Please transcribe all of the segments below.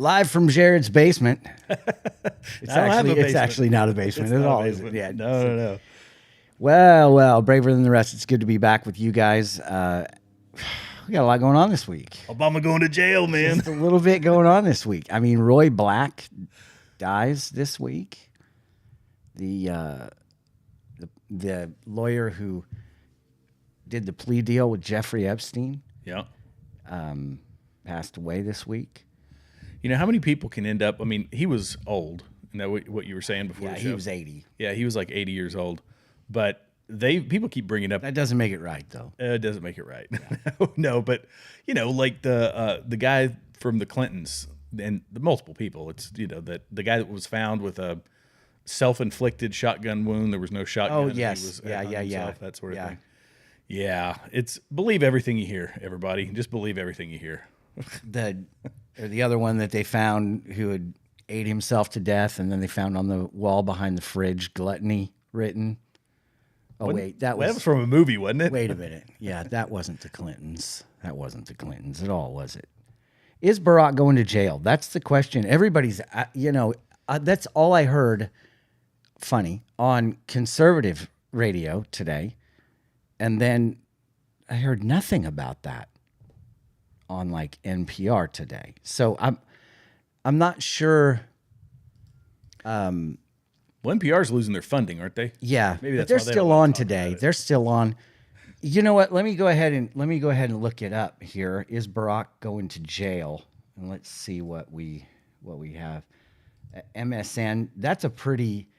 Live from Jared's basement. It's actually not a basement at all, is it? Yeah. No. Well, braver than the rest. It's good to be back with you guys. We got a lot going on this week. Obama going to jail, man. Just a little bit going on this week. I mean, Roy Black dies this week. The lawyer who did the plea deal with Jeffrey Epstein, passed away this week. You know how many people can end up? I mean, he was old. Isn't that what you were saying before? Yeah, the show? he was 80. Yeah, he was like 80 years old. But people keep bringing up that doesn't make it right, though. It doesn't make it right. Yeah. No, but like the guy from the Clintons and the multiple people. It's that the guy that was found with a self-inflicted shotgun wound. There was no shotgun. Oh yes, himself, that sort of thing. Yeah, it's believe everything you hear, everybody. Just believe everything you hear. The other one that they found who had ate himself to death, and then they found on the wall behind the fridge "gluttony" written. Oh wait, that was from a movie, wasn't it? Wait a minute. Yeah, that wasn't the Clintons. That wasn't the Clintons at all, was it? Is Barack going to jail? That's the question. Everybody's, that's all I heard. Funny on conservative radio today, and then I heard nothing about that on like NPR today. So I'm not sure. Well, NPR's losing their funding, aren't they? Yeah, maybe that's they're still on today. They're still on. You know what? Let me go ahead and look it up here. Is Barack going to jail? And let's see what we have. MSN. That's a pretty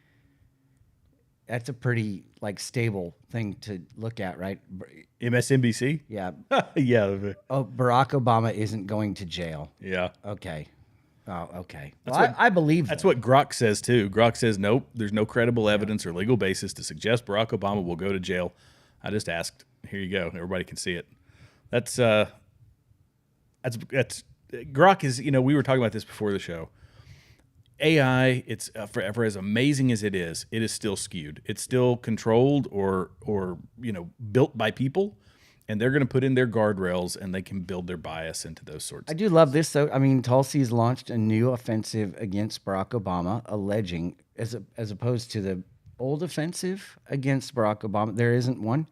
like stable thing to look at, right? MSNBC? Yeah. Yeah. Oh, Barack Obama isn't going to jail. Yeah. Okay. Oh, okay. Well, I believe that's what Grok says too. Grok says, nope, there's no credible evidence or legal basis to suggest Barack Obama will go to jail. I just asked. Here you go. Everybody can see it. That's Grok is, we were talking about this before the show. AI, it's for as amazing as it is still skewed. It's still controlled or built by people, and they're going to put in their guardrails, and they can build their bias into those sorts. I do love this, though. I mean, Tulsi's launched a new offensive against Barack Obama, alleging, as opposed to the old offensive against Barack Obama, there isn't one,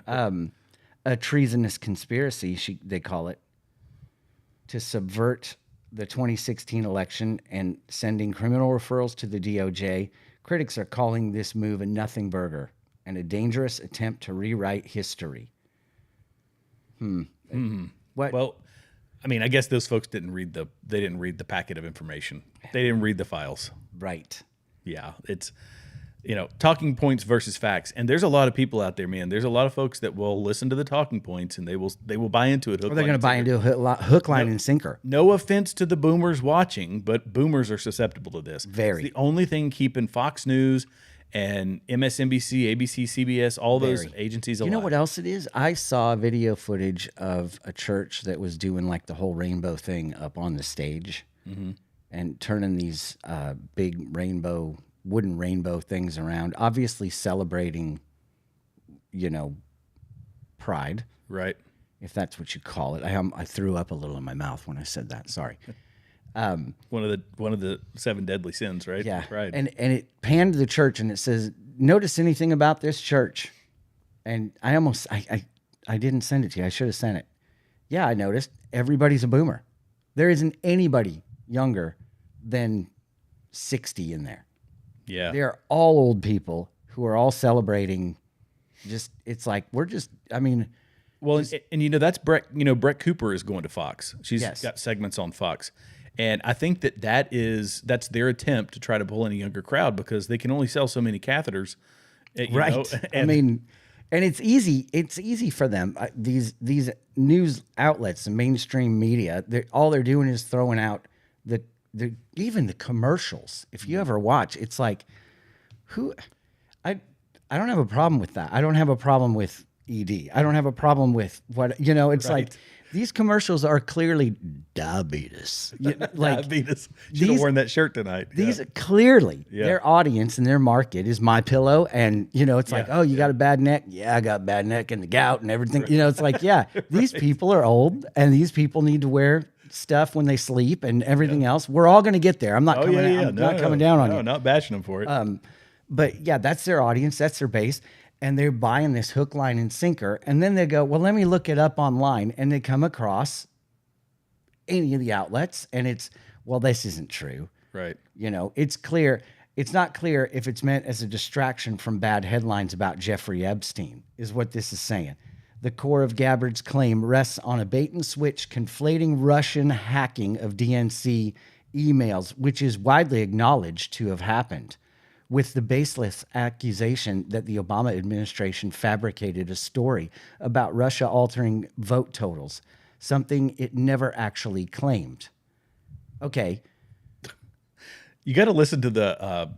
a treasonous conspiracy, they call it, to subvert the 2016 election and sending criminal referrals to the DOJ. Critics are calling this move a nothing burger and a dangerous attempt to rewrite history. What? Well, I mean, I guess those folks didn't read the packet of information. They didn't read the files. Right. Yeah, it's talking points versus facts. And there's a lot of people out there, man. There's a lot of folks that will listen to the talking points and they will buy into it. Or they're going to buy into a hook, line, and sinker. No offense to the boomers watching, but boomers are susceptible to this. Very. It's the only thing keeping Fox News and MSNBC, ABC, CBS, all those agencies alive. You know what else it is? I saw video footage of a church that was doing like the whole rainbow thing up on the stage and turning these big wooden rainbow things around, obviously celebrating, pride. Right. If that's what you call it. I threw up a little in my mouth when I said that. Sorry. One of the 7 deadly sins, right? Yeah. Right. And it panned to the church and it says, notice anything about this church? And I didn't send it to you. I should have sent it. Yeah, I noticed everybody's a boomer. There isn't anybody younger than 60 in there. Yeah. They're all old people who are all celebrating. It's like, well, and that's Brett, Brett Cooper is going to Fox. She's got segments on Fox. And I think that's their attempt to try to pull in a younger crowd because they can only sell so many catheters. Right. And it's easy for them. These news outlets, the mainstream media, all they're doing is throwing out even the commercials. If you ever watch, it's like, I don't have a problem with that. I don't have a problem with ED. I don't have a problem with what, it's like, these commercials are clearly diabetes. Diabetes. Should have worn that shirt tonight. These clearly, their audience and their market is My Pillow, and it's like, oh, you got a bad neck? Yeah, I got bad neck and the gout and everything. It's like, these people are old, and these people need to wear stuff when they sleep and everything else. We're all going to get there. I'm not coming down on you. Not bashing them for it. But yeah, that's their audience. That's their base. And they're buying this hook, line, and sinker. And then they go, well, let me look it up online. And they come across any of the outlets. And it's, well, this isn't true. Right. You know, it's clear. It's not clear if it's meant as a distraction from bad headlines about Jeffrey Epstein, is what this is saying. The core of Gabbard's claim rests on a bait and switch conflating Russian hacking of DNC emails, which is widely acknowledged to have happened, with the baseless accusation that the Obama administration fabricated a story about Russia altering vote totals, something it never actually claimed. Okay. You got to listen to the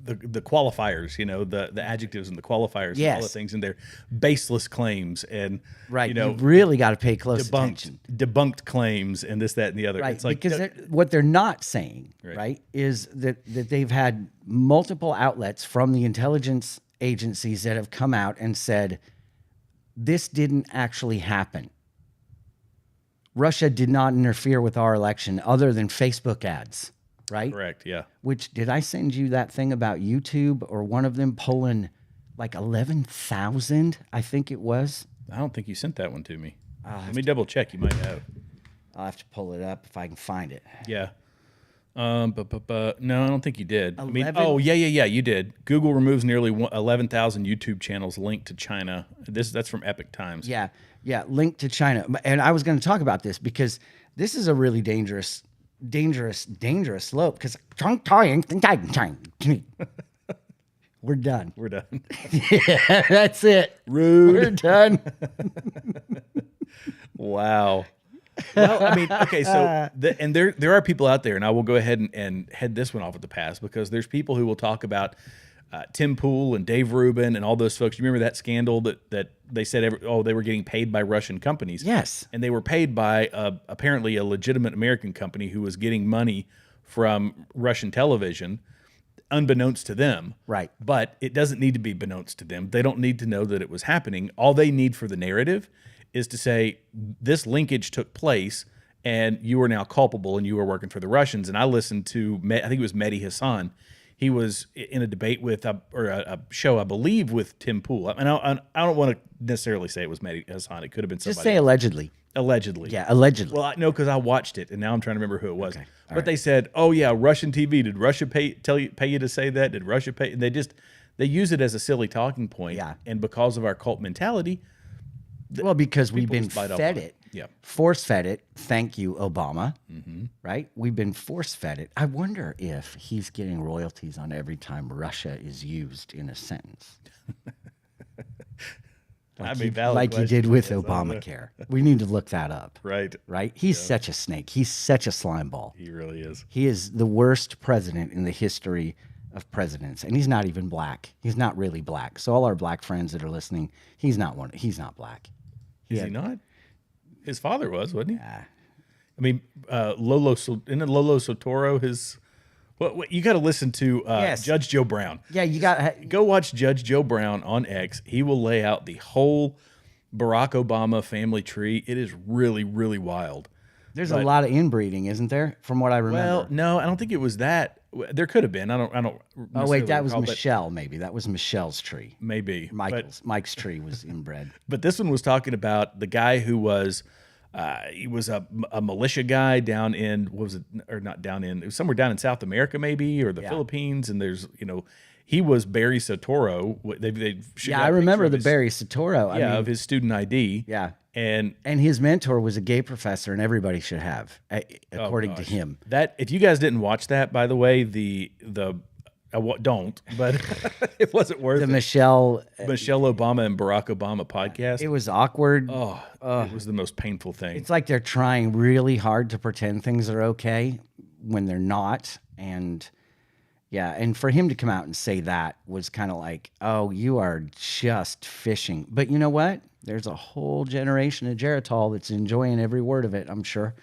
qualifiers, you know, the adjectives and the qualifiers and all the things in there. Baseless claims and right. You know, you've really got to pay close attention. Debunked claims and this, that, and the other. Right. It's like, because what they're not saying, right, is that they've had multiple outlets from the intelligence agencies that have come out and said this didn't actually happen. Russia did not interfere with our election other than Facebook ads. Right? Correct, yeah. Which, did I send you that thing about YouTube or one of them pulling like 11,000, I think it was? I don't think you sent that one to me. Let me double check. You might have. I'll have to pull it up if I can find it. Yeah. No, I don't think you did. 11? I mean, yeah, you did. Google removes nearly 11,000 YouTube channels linked to China. That's from Epic Times. Yeah, linked to China. And I was going to talk about this because this is a really dangerous slope because we're done. We're done. Yeah, that's it. Rude. We're done. Wow. Well, I mean, okay, so there are people out there, and I will go ahead and head this one off at the pass because there's people who will talk about Tim Pool and Dave Rubin and all those folks. You remember that scandal that they said they were getting paid by Russian companies? Yes. And they were paid by apparently a legitimate American company who was getting money from Russian television, unbeknownst to them. Right. But it doesn't need to be beknownst to them. They don't need to know that it was happening. All they need for the narrative is to say this linkage took place and you are now culpable and you are working for the Russians. And I listened to, I think it was Mehdi Hassan. He was in a debate with, or a show, I believe, with Tim Pool. I mean, I don't want to necessarily say it was Mehdi Hassan. It could have been somebody Just say else. Allegedly. Allegedly. Yeah, allegedly. Well, no, because I watched it, and now I'm trying to remember who it was. Okay. But they said, oh, yeah, Russian TV. Did Russia pay you to say that? Did Russia pay? And they use it as a silly talking point. Yeah. And because of our cult mentality. Well, because we've been fed it. Yeah. Force-fed it. Thank you, Obama. Mm-hmm. Right? We've been force-fed it. I wonder if he's getting royalties on every time Russia is used in a sentence. Like you did with Obamacare. We need to look that up. Right. Right? He's such a snake. He's such a slime ball. He really is. He is the worst president in the history of presidents. And he's not even black. He's not really black. So all our black friends that are listening, he's not black. Is he not? His father was, wasn't he? Yeah. I mean, Lolo Sotoro, what you got to listen to Judge Joe Brown. Yeah, you got go watch Judge Joe Brown on X. He will lay out the whole Barack Obama family tree. It is really, really wild. There's a lot of inbreeding, isn't there? From what I remember. Well, no, I don't think it was that. There could have been. I don't. Oh wait, that was Michelle. Maybe that was Michelle's tree. Maybe Mike's tree was inbred. But this one was talking about the guy who was. He was a militia guy down in it was somewhere down in South America maybe or the Philippines, and there's he was Barry Soetoro. I remember the Barry Soetoro. I mean, of his student ID. Yeah, and his mentor was a gay professor, and everybody should have, according to him. That if you guys didn't watch that, by the way, don't, but it wasn't worth it. Michelle Obama and Barack Obama podcast. It was awkward. It was the most painful thing. It's like they're trying really hard to pretend things are okay when they're not. And for him to come out and say that was kind of like, oh, you are just fishing. But you know what? There's a whole generation of Geritol that's enjoying every word of it, I'm sure.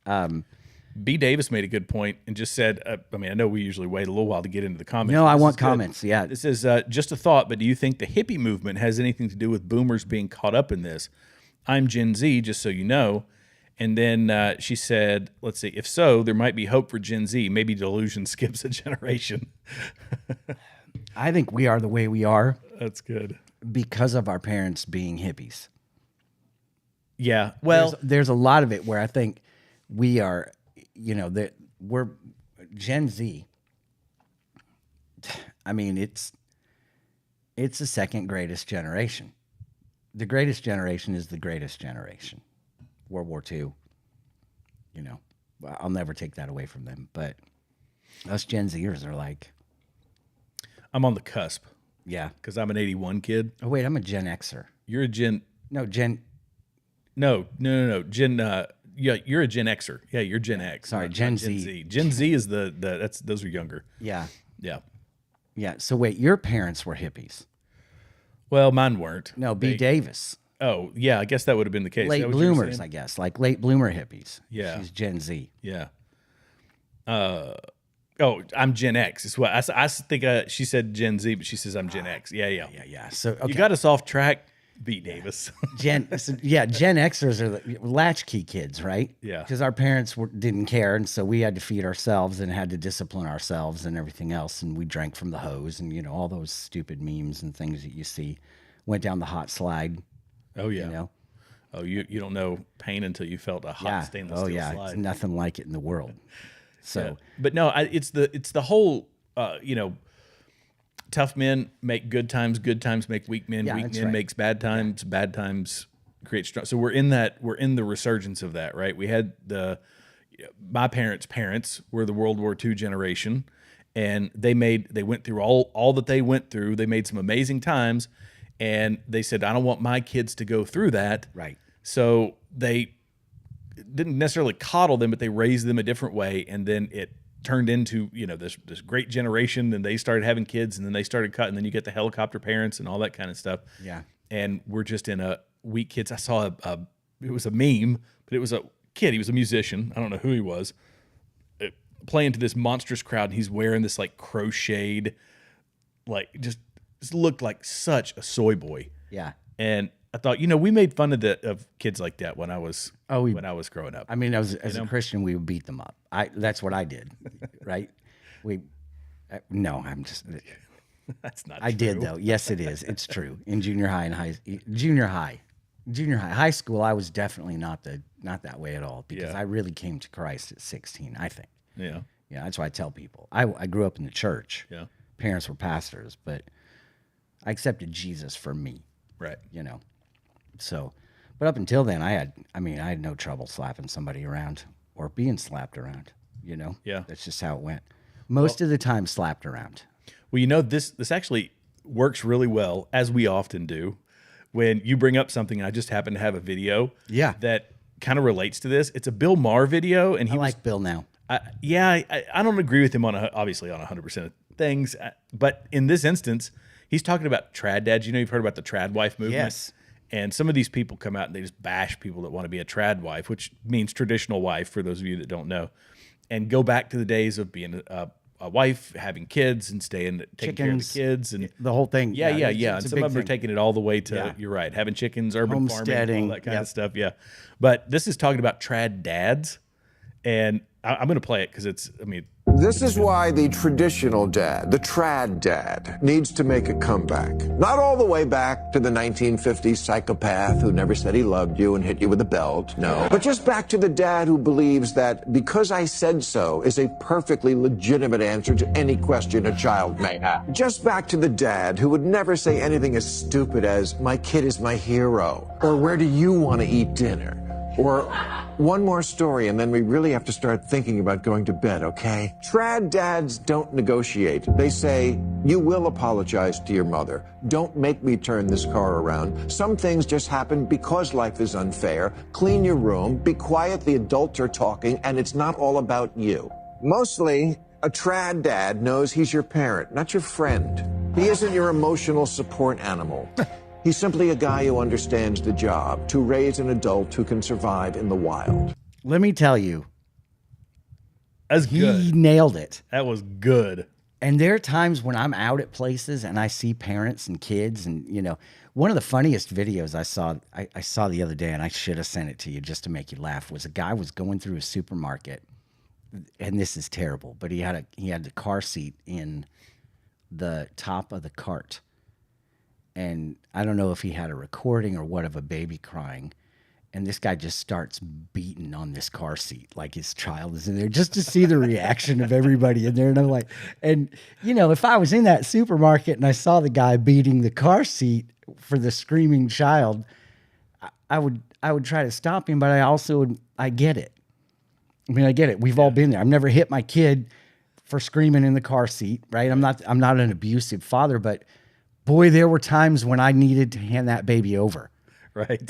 B. Davis made a good point and just said, I know we usually wait a little while to get into the comments. No, I want comments. Yeah. This is just a thought, but do you think the hippie movement has anything to do with boomers being caught up in this? I'm Gen Z, just so you know, And then she said, let's see, if so, there might be hope for Gen Z. Maybe delusion skips a generation. I think we are the way we are That's good. because of our parents being hippies. Yeah. Well, there's a lot of it where I think we are, that we're Gen Z. I mean, it's the second greatest generation. The greatest generation is the greatest generation. World War II. I'll never take that away from them. But us Gen Zers are like, I'm on the cusp yeah. because I'm an 81 kid. Oh wait, I'm a Gen Xer. You're a Gen. No, Gen. No. Gen. Yeah, you're a Gen Xer. Yeah, you're Gen X. Sorry, not Gen Gen Z. Z. Gen Z is those are younger. Yeah. Yeah. Yeah. So wait, your parents were hippies. Well, mine weren't. No, B. Davis. Oh, yeah, I guess that would have been the case. Late bloomers, I guess, like late bloomer hippies. Yeah. She's Gen Z. Yeah. Oh, I'm Gen X. Is what I think. She said Gen Z, but she says I'm Gen X. Yeah. Yeah. So okay. You got us off track, B. Davis. Gen Xers are the latchkey kids, right? Yeah. Because our parents didn't care, and so we had to feed ourselves and had to discipline ourselves and everything else, and we drank from the hose and all those stupid memes and things that you see. Went down the hot slide. Oh yeah. Oh, you don't know pain until you felt a hot stainless steel slide. It's nothing like it in the world. So, yeah. But no, it's the whole tough men make good times make weak men, weak men makes bad times create strong. So we're in the resurgence of that, right? We had my parents were the World War II generation, and they went through all that they went through. They made some amazing times, and they said, I don't want my kids to go through that. Right. So they didn't necessarily coddle them, but they raised them a different way, and then it turned into this great generation, and they started having kids, and then they started cutting. Then you get the helicopter parents and all that kind of stuff. Yeah. And we're just in a weak kids. I saw it was a meme, but it was a kid. He was a musician. I don't know who he was. Playing to this monstrous crowd, and he's wearing this like crocheted, like just looked like such a soy boy. Yeah. And I thought, we made fun of kids like that when I was growing up. I mean, as a Christian, we would beat them up. That's what I did, right? I'm just. That's not. I true. did though. Yes, it is. It's true. In junior high, high school, I was definitely not that way at all because I really came to Christ at 16. I think. Yeah. Yeah, that's why I tell people. I grew up in the church. Yeah. Parents were pastors, but I accepted Jesus for me. Right. So, but up until then, I had no trouble slapping somebody around or being slapped around. Yeah. That's just how it went. Most of the time, slapped around. Well, this actually works really well, as we often do, when you bring up something. And I just happen to have a video. Yeah. That kind of relates to this. It's a Bill Maher video, and I like Bill now. I don't agree with him obviously on 100% of things, but in this instance, he's talking about trad dads. You've heard about the trad wife movement. Yes. And some of these people come out and they just bash people that want to be a trad wife, which means traditional wife for those of you that don't know, and go back to the days of being a wife, having kids, and taking care of the kids and the whole thing. Yeah. And some of them are taking it all the way to you're right, having chickens, urban farming, all that kind of stuff. Yeah, but this is talking about trad dads, and I'm going to play it because This is why the traditional dad, the trad dad, needs to make a comeback. Not all the way back to the 1950s psychopath who never said he loved you and hit you with a belt, no. But just back to the dad who believes that because I said so is a perfectly legitimate answer to any question a child may have. Just back to the dad who would never say anything as stupid as, my kid is my hero, or where do you want to eat dinner? Or one more story, and then we really have to start thinking about going to bed, okay? Trad dads don't negotiate. They say, you will apologize to your mother. Don't make me turn this car around. Some things just happen because life is unfair. Clean your room, be quiet, the adults are talking, and it's not all about you. Mostly, a trad dad knows he's your parent, not your friend. He isn't your emotional support animal. He's simply a guy who understands the job, to raise an adult who can survive in the wild. Let me tell you, that's good. He nailed it. That was good. And there are times when I'm out at places and I see parents and kids, and one of the funniest videos I saw the other day, and I should have sent it to you just to make you laugh, was a guy was going through a supermarket, and this is terrible, but he had the car seat in the top of the cart, and I don't know if he had a recording or what of a baby crying. And this guy just starts beating on this car seat like his child is in there, just to see the reaction of everybody in there. And I'm like, if I was in that supermarket and I saw the guy beating the car seat for the screaming child, I would try to stop him, but I get it. I mean, I get it. We've all been there. I've never hit my kid for screaming in the car seat, right? I'm not an abusive father, but boy, there were times when I needed to hand that baby over. Right.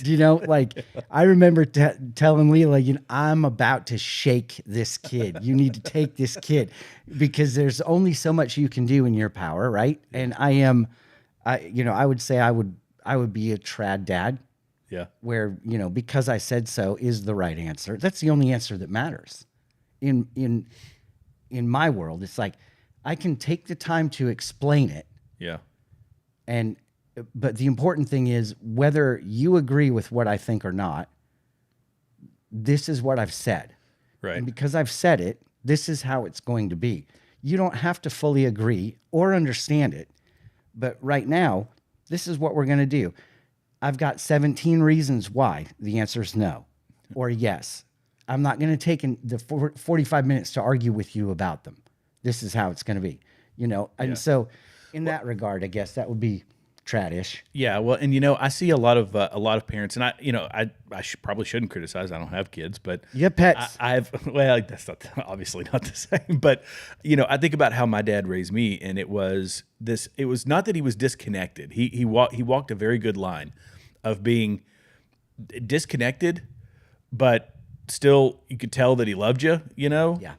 I remember telling Leela, I'm about to shake this kid. You need to take this kid, because there's only so much you can do in your power, right? And I would say I would be a trad dad. Yeah. Where, because I said so is the right answer. That's the only answer that matters. In my world, it's like I can take the time to explain it. Yeah. But the important thing is, whether you agree with what I think or not, this is what I've said. Right. And because I've said it, this is how it's going to be. You don't have to fully agree or understand it. But right now, this is what we're going to do. I've got 17 reasons why the answer is no or yes. I'm not going to take the 45 minutes to argue with you about them. This is how it's going to be, And so in that regard, I guess that would be trad-ish. Yeah, well, and I see a lot of parents, and I probably shouldn't criticize. I don't have kids, but you have pets. That's not obviously not the same. But I think about how my dad raised me, and it was not that he was disconnected. He walked a very good line of being disconnected, but still you could tell that he loved you. Yeah.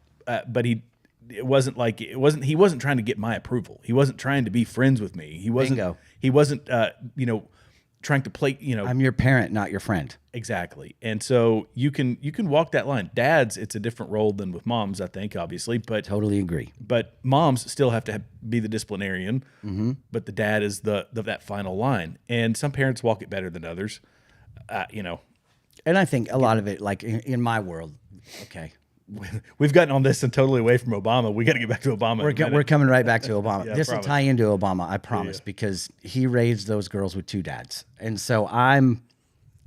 But he wasn't trying to get my approval. He wasn't trying to be friends with me. He wasn't. Bingo. He wasn't, trying to play. I'm your parent, not your friend. Exactly. And so you can walk that line. Dads, it's a different role than with moms, I think, obviously. But totally agree. But moms still have to be the disciplinarian. Mm-hmm. But the dad is that final line. And some parents walk it better than others. And I think a lot of it, like in my world, okay. We've gotten on this and totally away from Obama. We got to get back to Obama. We're coming right back to Obama. Yeah, this will tie into Obama, I promise, because he raised those girls with two dads. And so I'm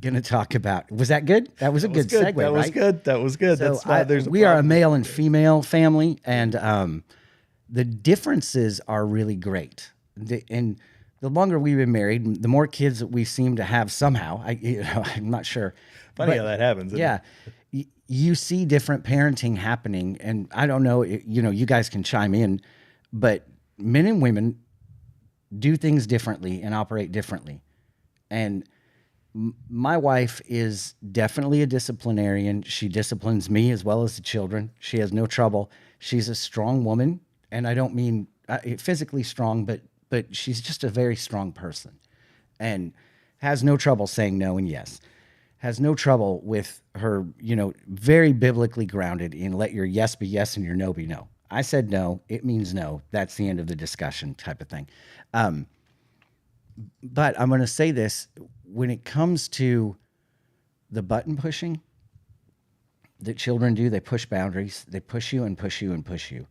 going to talk about, was that good? That was a good segue, That was right? good. That was good. So That's why we are a male and female family, and the differences are really great. And the longer we've been married, the more kids that we seem to have somehow. I'm not sure. Funny how that happens. Isn't it? You see different parenting happening, and I don't know, you guys can chime in, but men and women do things differently and operate differently. And my wife is definitely a disciplinarian. She disciplines me as well as the children. She has no trouble. She's a strong woman, and I don't mean physically strong, but she's just a very strong person and has no trouble saying no and yes. Has no trouble with her, very biblically grounded in let your yes be yes and your no be no. I said no, it means no. That's the end of the discussion type of thing. But I'm going to say this, when it comes to the button pushing that children do, they push boundaries. They push you and push you and push you.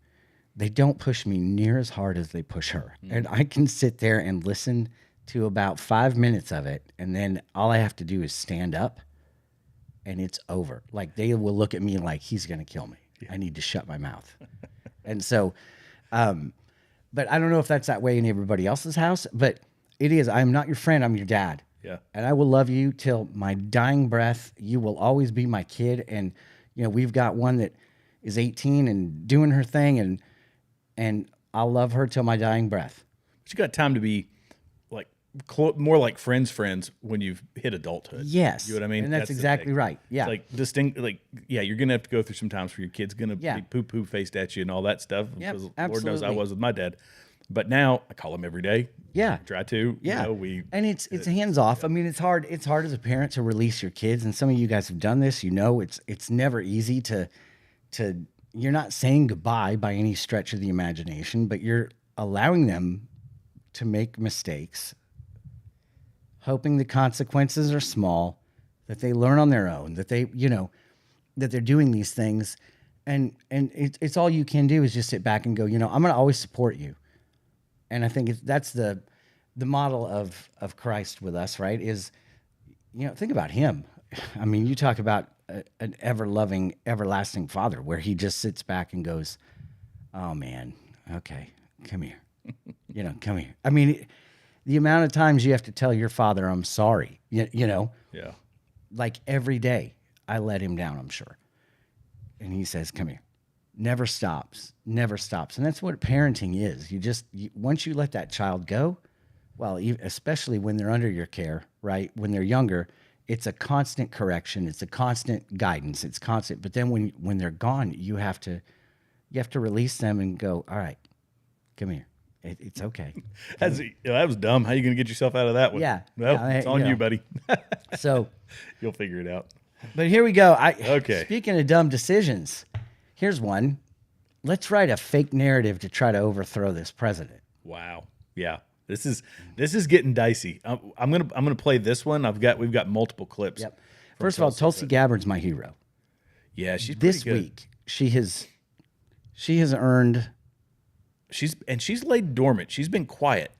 They don't push me near as hard as they push her. Mm. And I can sit there and listen to about 5 minutes of it, and then all I have to do is stand up, and it's over. Like, they will look at me like, he's going to kill me. Yeah. I need to shut my mouth. And so, but I don't know if that's that way in everybody else's house, but it is. I'm not your friend. I'm your dad. Yeah. And I will love you till my dying breath. You will always be my kid. And, we've got one that is 18 and doing her thing, and I'll love her till my dying breath. But you got time to be more like friends when you've hit adulthood. Yes. You know what I mean? And that's exactly right. Yeah. It's you're going to have to go through some times where your kid's going to be poo-poo faced at you and all that stuff. Yep, because absolutely. Lord knows I was with my dad. But now I call him every day. Yeah. I try to. Yeah. And it's hands off. I mean, it's hard as a parent to release your kids. And some of you guys have done this. It's never easy to you're not saying goodbye by any stretch of the imagination, but you're allowing them to make mistakes, hoping the consequences are small, that they learn on their own, that they, that they're doing these things. And it's all you can do is just sit back and go, I'm going to always support you. And I think that's the model of Christ with us, right? Is, think about him. I mean, you talk about an ever-loving, everlasting Father, where he just sits back and goes, "Oh man, okay, come here, come here." I mean, the amount of times you have to tell your father, "I'm sorry," Yeah. like every day, I let him down, I'm sure, and he says, "Come here." Never stops, and that's what parenting is. Once you let that child go, well, especially when they're under your care, right? When they're younger. It's a constant correction. It's a constant guidance. It's constant. But then when they're gone, you have to release them and go, all right, come here. It's okay. That was dumb. How are you going to get yourself out of that one? Yeah. Well, it's on you, buddy. So you'll figure it out. But here we go. Okay. Speaking of dumb decisions, here's one. Let's write a fake narrative to try to overthrow this president. Wow. Yeah. This is getting dicey. I'm gonna play this one. We've got multiple clips. Yep. First of all, Tulsi Gabbard's my hero. Yeah, she's this pretty good. Week. She has earned. She's laid dormant. She's been quiet,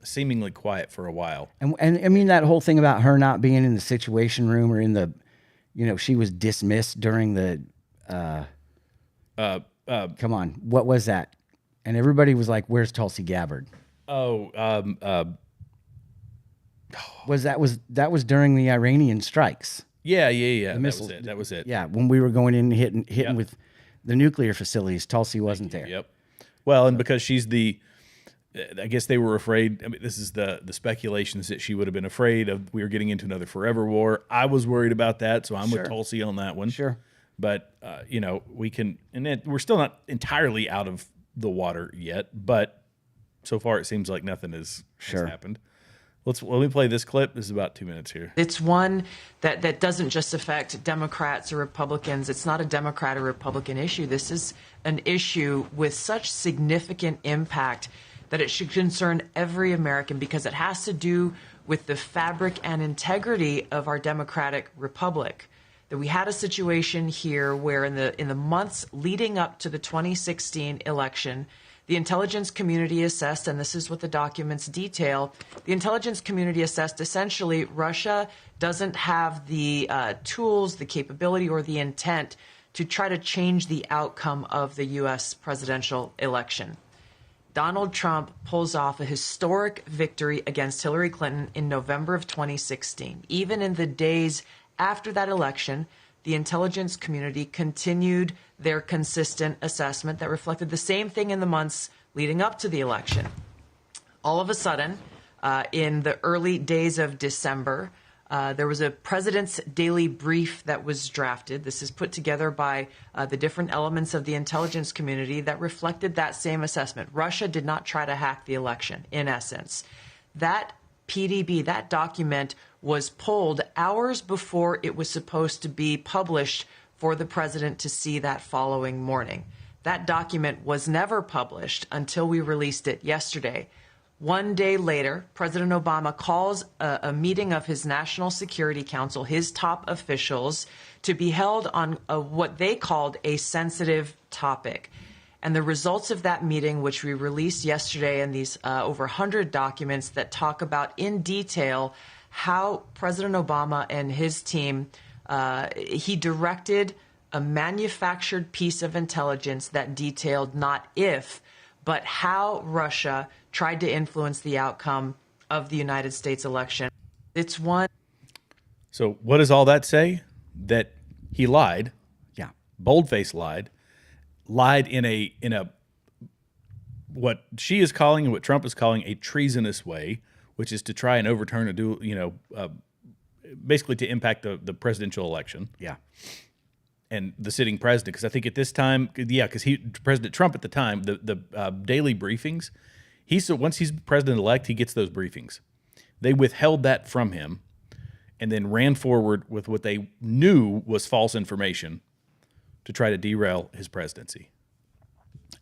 seemingly quiet for a while. And I mean that whole thing about her not being in the Situation Room or in the, she was dismissed during the. Come on, what was that? And everybody was like, "Where's Tulsi Gabbard?" That was during the Iranian strikes. Yeah. That was it. Yeah, when we were going in and hitting with the nuclear facilities, Tulsi wasn't there. Yep. Well, and because she's I guess they were afraid. I mean, this is the speculations that she would have been afraid of. We were getting into another forever war. I was worried about that, so I'm with Tulsi on that one. Sure. But we can, and we're still not entirely out of the water yet, but. So far, it seems like nothing has happened. Let me play this clip. This is about 2 minutes here. It's one that doesn't just affect Democrats or Republicans. It's not a Democrat or Republican issue. This is an issue with such significant impact that it should concern every American because it has to do with the fabric and integrity of our democratic republic. That we had a situation here where in the months leading up to the 2016 election, the intelligence community assessed, and this is what the documents detail, the intelligence community assessed essentially Russia doesn't have the tools, the capability, or the intent to try to change the outcome of the U.S. presidential election. Donald Trump pulls off a historic victory against Hillary Clinton in November of 2016. Even in the days after that election, the intelligence community continued their consistent assessment that reflected the same thing in the months leading up to the election. All of a sudden, in the early days of December, there was a president's daily brief that was drafted. This is put together by the different elements of the intelligence community that reflected that same assessment. Russia did not try to hack the election, in essence. That PDB, that document, was pulled hours before it was supposed to be published for the president to see that following morning. That document was never published until we released it yesterday. One day later, President Obama calls a meeting of his National Security Council, his top officials, to be held on what they called a sensitive topic. And the results of that meeting, which we released yesterday, and these over 100 documents that talk about in detail how President Obama and his team, he directed a manufactured piece of intelligence that detailed not if, but how Russia tried to influence the outcome of the United States election. It's one. So what does all that say? That he lied. Yeah. Boldface lied in a what she is calling and what Trump is calling a treasonous way, which is to try and overturn basically to impact the presidential election. Yeah. And the sitting president, because I think at this time, because President Trump at the time, the daily briefings, once he's president-elect, he gets those briefings. They withheld that from him and then ran forward with what they knew was false information to try to derail his presidency.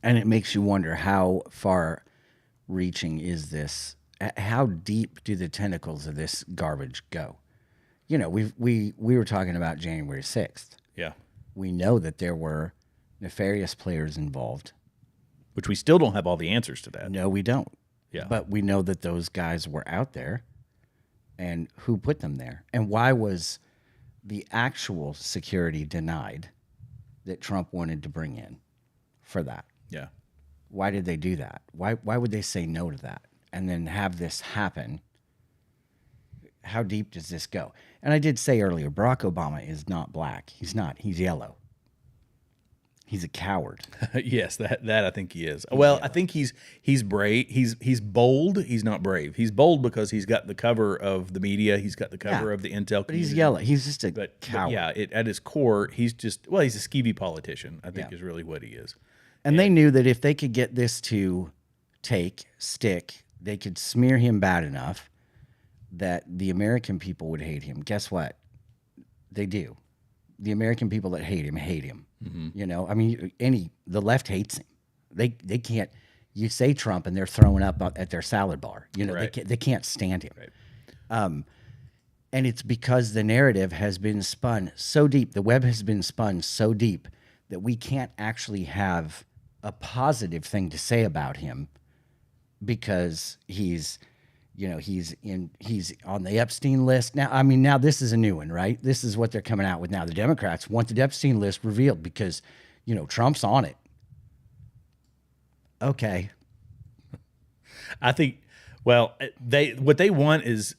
And it makes you wonder, how far reaching is this? How deep do the tentacles of this garbage go? You know, we were talking about January 6th. Yeah. We know that there were nefarious players involved. Which we still don't have all the answers to that. No, we don't. Yeah. But we know that those guys were out there, and who put them there. And why was the actual security denied that Trump wanted to bring in for that? Yeah. Why did they do that? Why would they say no to that and then have this happen? How deep does this go? And I did say earlier, Barack Obama is not black. He's not. He's yellow. He's a coward. Yes, that I think he is. Well, I think he's brave. He's bold. He's not brave. He's bold because he's got the cover of the media. He's got the cover of the intel. But he's yellow. He's just a coward. But yeah, at his core, he's he's a skeevy politician. I think is really what he is. And they knew that if they could get this to stick, they could smear him bad enough that the American people would hate him. Guess what? They do. The American people that hate him hate him. Mm-hmm. You know, I mean, the left hates him. They can't. You say Trump and they're throwing up at their salad bar. You know, right. they can't stand him. Right. And it's because the narrative has been spun so deep. The web has been spun so deep that we can't actually have a positive thing to say about him because he's on the Epstein list. Now this is a new one, right? This is what they're coming out with now. The Democrats want the Epstein list revealed because, Trump's on it. Okay. I think, well, what they want is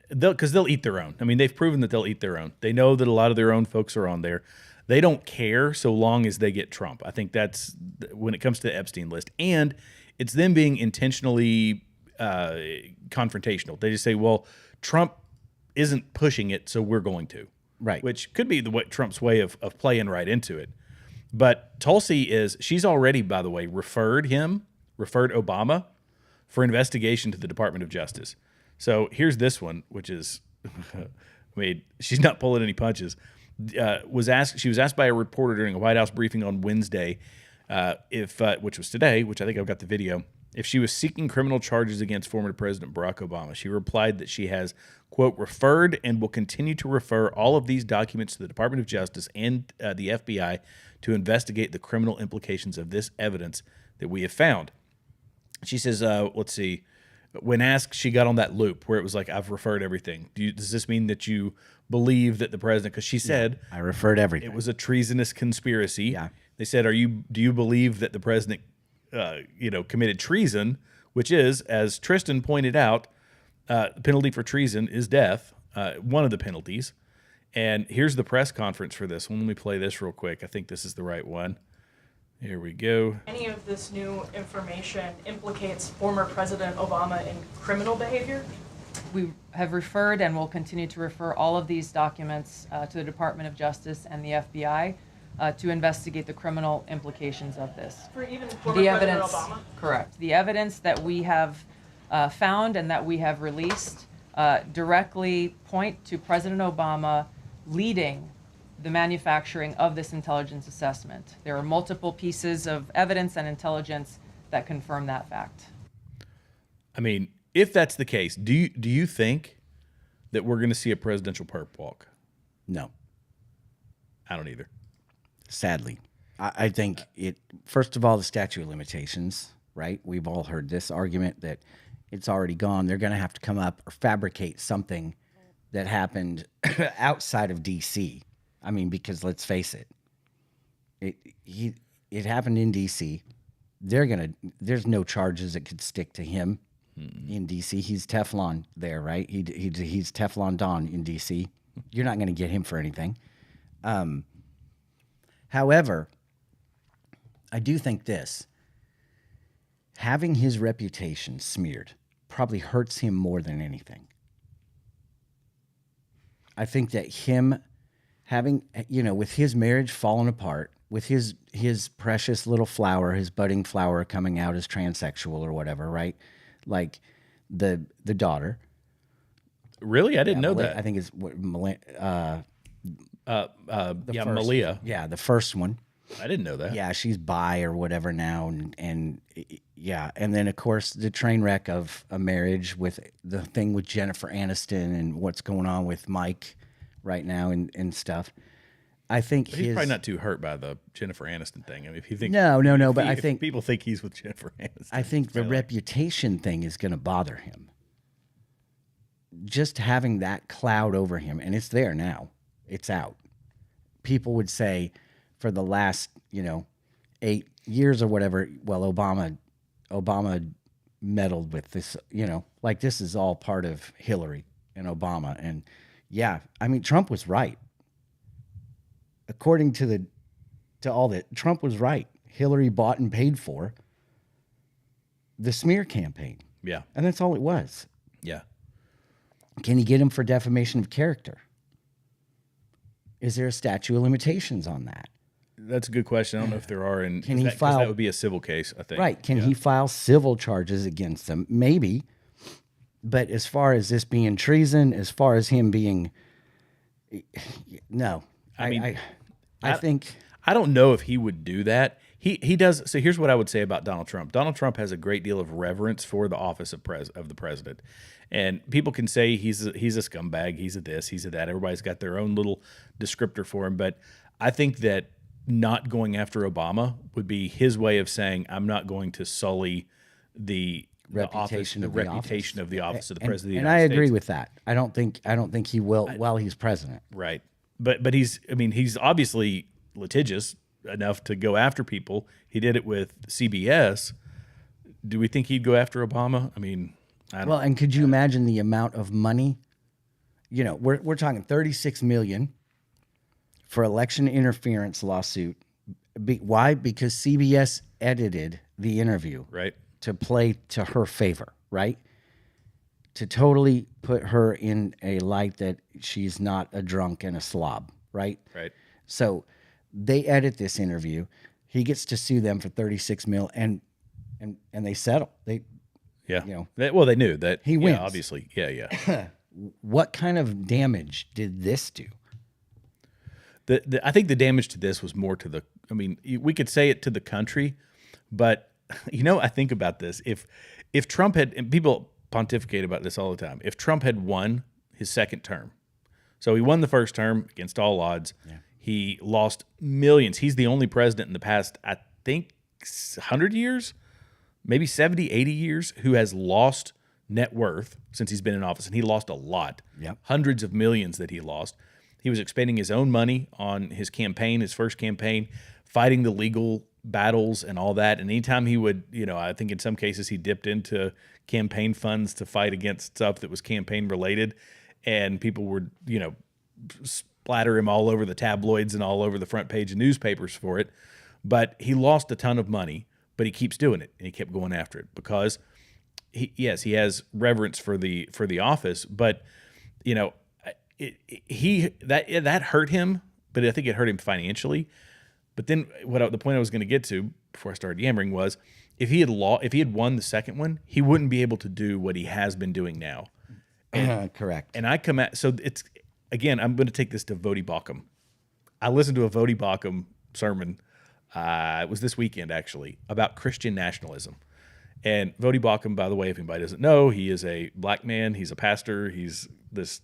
because they'll eat their own. I mean, they've proven that they'll eat their own. They know that a lot of their own folks are on there. They don't care so long as they get Trump. I think that's when it comes to the Epstein list. And it's them being intentionally confrontational. They just say, well, Trump isn't pushing it, so we're going to. Right. Which could be Trump's way of playing right into it. But Tulsi she's already, by the way, referred Obama for investigation to the Department of Justice. So here's this one, which is, I mean, she's not pulling any punches. She was asked by a reporter during a White House briefing on Wednesday, which was today, which I think I've got the video, if she was seeking criminal charges against former President Barack Obama. She replied that she has, quote, referred and will continue to refer all of these documents to the Department of Justice and the FBI to investigate the criminal implications of this evidence that we have found. She says, let's see, when asked, she got on that loop where it was like, I've referred everything. Does this mean that you believe that the president, because she said, I referred everything. It was a treasonous conspiracy. Yeah. They said, do you believe that the president, committed treason, which is, as Tristan pointed out, the penalty for treason is death, one of the penalties. And here's the press conference for this one. Let me play this real quick. I think this is the right one. Here we go. Any of this new information implicates former President Obama in criminal behavior? We have referred and will continue to refer all of these documents to the Department of Justice and the FBI to investigate the criminal implications of this. For even former President Obama? Correct. The evidence that we have found and that we have released directly point to President Obama leading the manufacturing of this intelligence assessment. There are multiple pieces of evidence and intelligence that confirm that fact. I mean, if that's the case, do you think that we're going to see a presidential perp walk? No. I don't either. Sadly. I think first of all, the statute of limitations, right? We've all heard this argument that it's already gone. They're going to have to come up or fabricate something that happened outside of D.C. I mean, because let's face it, it happened in D.C. There's no charges that could stick to him in D.C. He's Teflon there, right? He's Teflon Don in D.C. You're not going to get him for anything. However, I do think having his reputation smeared probably hurts him more than anything. I think that him having, with his marriage falling apart, with his precious little flower, his budding flower coming out as transsexual or whatever, right? Like the daughter. Really? I didn't know that. I think it's Malia. Yeah, the first one. I didn't know that. Yeah, she's bi or whatever now, and yeah, and then of course the train wreck of a marriage with the thing with Jennifer Aniston and what's going on with Mike right now and stuff. I think But he's probably not too hurt by the Jennifer Aniston thing. I mean, if you think No, but I if think people think he's with Jennifer Aniston. I think the probably reputation thing is going to bother him. Just having that cloud over him, and it's there now. It's out. People would say for the last, 8 years or whatever, well, Obama meddled with this, like this is all part of Hillary and Obama. And yeah, I mean, Trump was right. According to all that, Trump was right. Hillary bought and paid for the smear campaign. Yeah. And that's all it was. Yeah. Can you get him for defamation of character? Is there a statute of limitations on that? That's a good question. I don't know if there are. And Can he 'cause file? that would be a civil case, I think. Right. Can Yeah. he file civil charges against them? Maybe. But as far as this being treason, as far as him being, no. I think I don't know if he would do that. He does. So here's what I would say about Donald Trump. Donald Trump has a great deal of reverence for the office of the president, and people can say he's a scumbag, he's a this, he's a that. Everybody's got their own little descriptor for him, but I think that not going after Obama would be his way of saying I'm not going to sully the reputation of the office of the president of the United States. And I agree with that. I don't think he will while he's president. Right. But he's obviously litigious enough to go after people. He did it with CBS. Do we think he'd go after Obama? I mean, I don't Well, and could you imagine the amount of money? We're talking $36 million for election interference lawsuit. Why? Because CBS edited the interview right. to play to her favor, right? To totally put her in a light that she's not a drunk and a slob, right? Right. So they edit this interview. He gets to sue them for $36 million, and they settle. They They knew that He wins. Obviously. Yeah. What kind of damage did this do? I think the damage to this was more to the. I mean, we could say it to the country, but I think about this. If Trump had, and people pontificate about this all the time, if Trump had won his second term, so he won the first term against all odds, he lost millions. He's the only president in the past, I think, 100 years, maybe 70, 80 years, who has lost net worth since he's been in office, and he lost a lot. Yep. Hundreds of millions that he lost. He was expending his own money on his campaign, his first campaign, fighting the legal battles and all that. And anytime he would, I think in some cases he dipped into campaign funds to fight against stuff that was campaign related, and people would, splatter him all over the tabloids and all over the front page of newspapers for it. But he lost a ton of money, but he keeps doing it, and he kept going after it because he has reverence for the office, but that hurt him, but I think it hurt him financially. But then the point I was going to get to before I started yammering was if he had won the second one, he wouldn't be able to do what he has been doing now. Correct. And I come at, so it's, again, I'm going to take this to Vodi Bakum. I listened to a Vodi Bakum sermon. It was this weekend actually about Christian nationalism. And Vodi Bakum, by the way, if anybody doesn't know, he is a black man. He's a pastor. He's this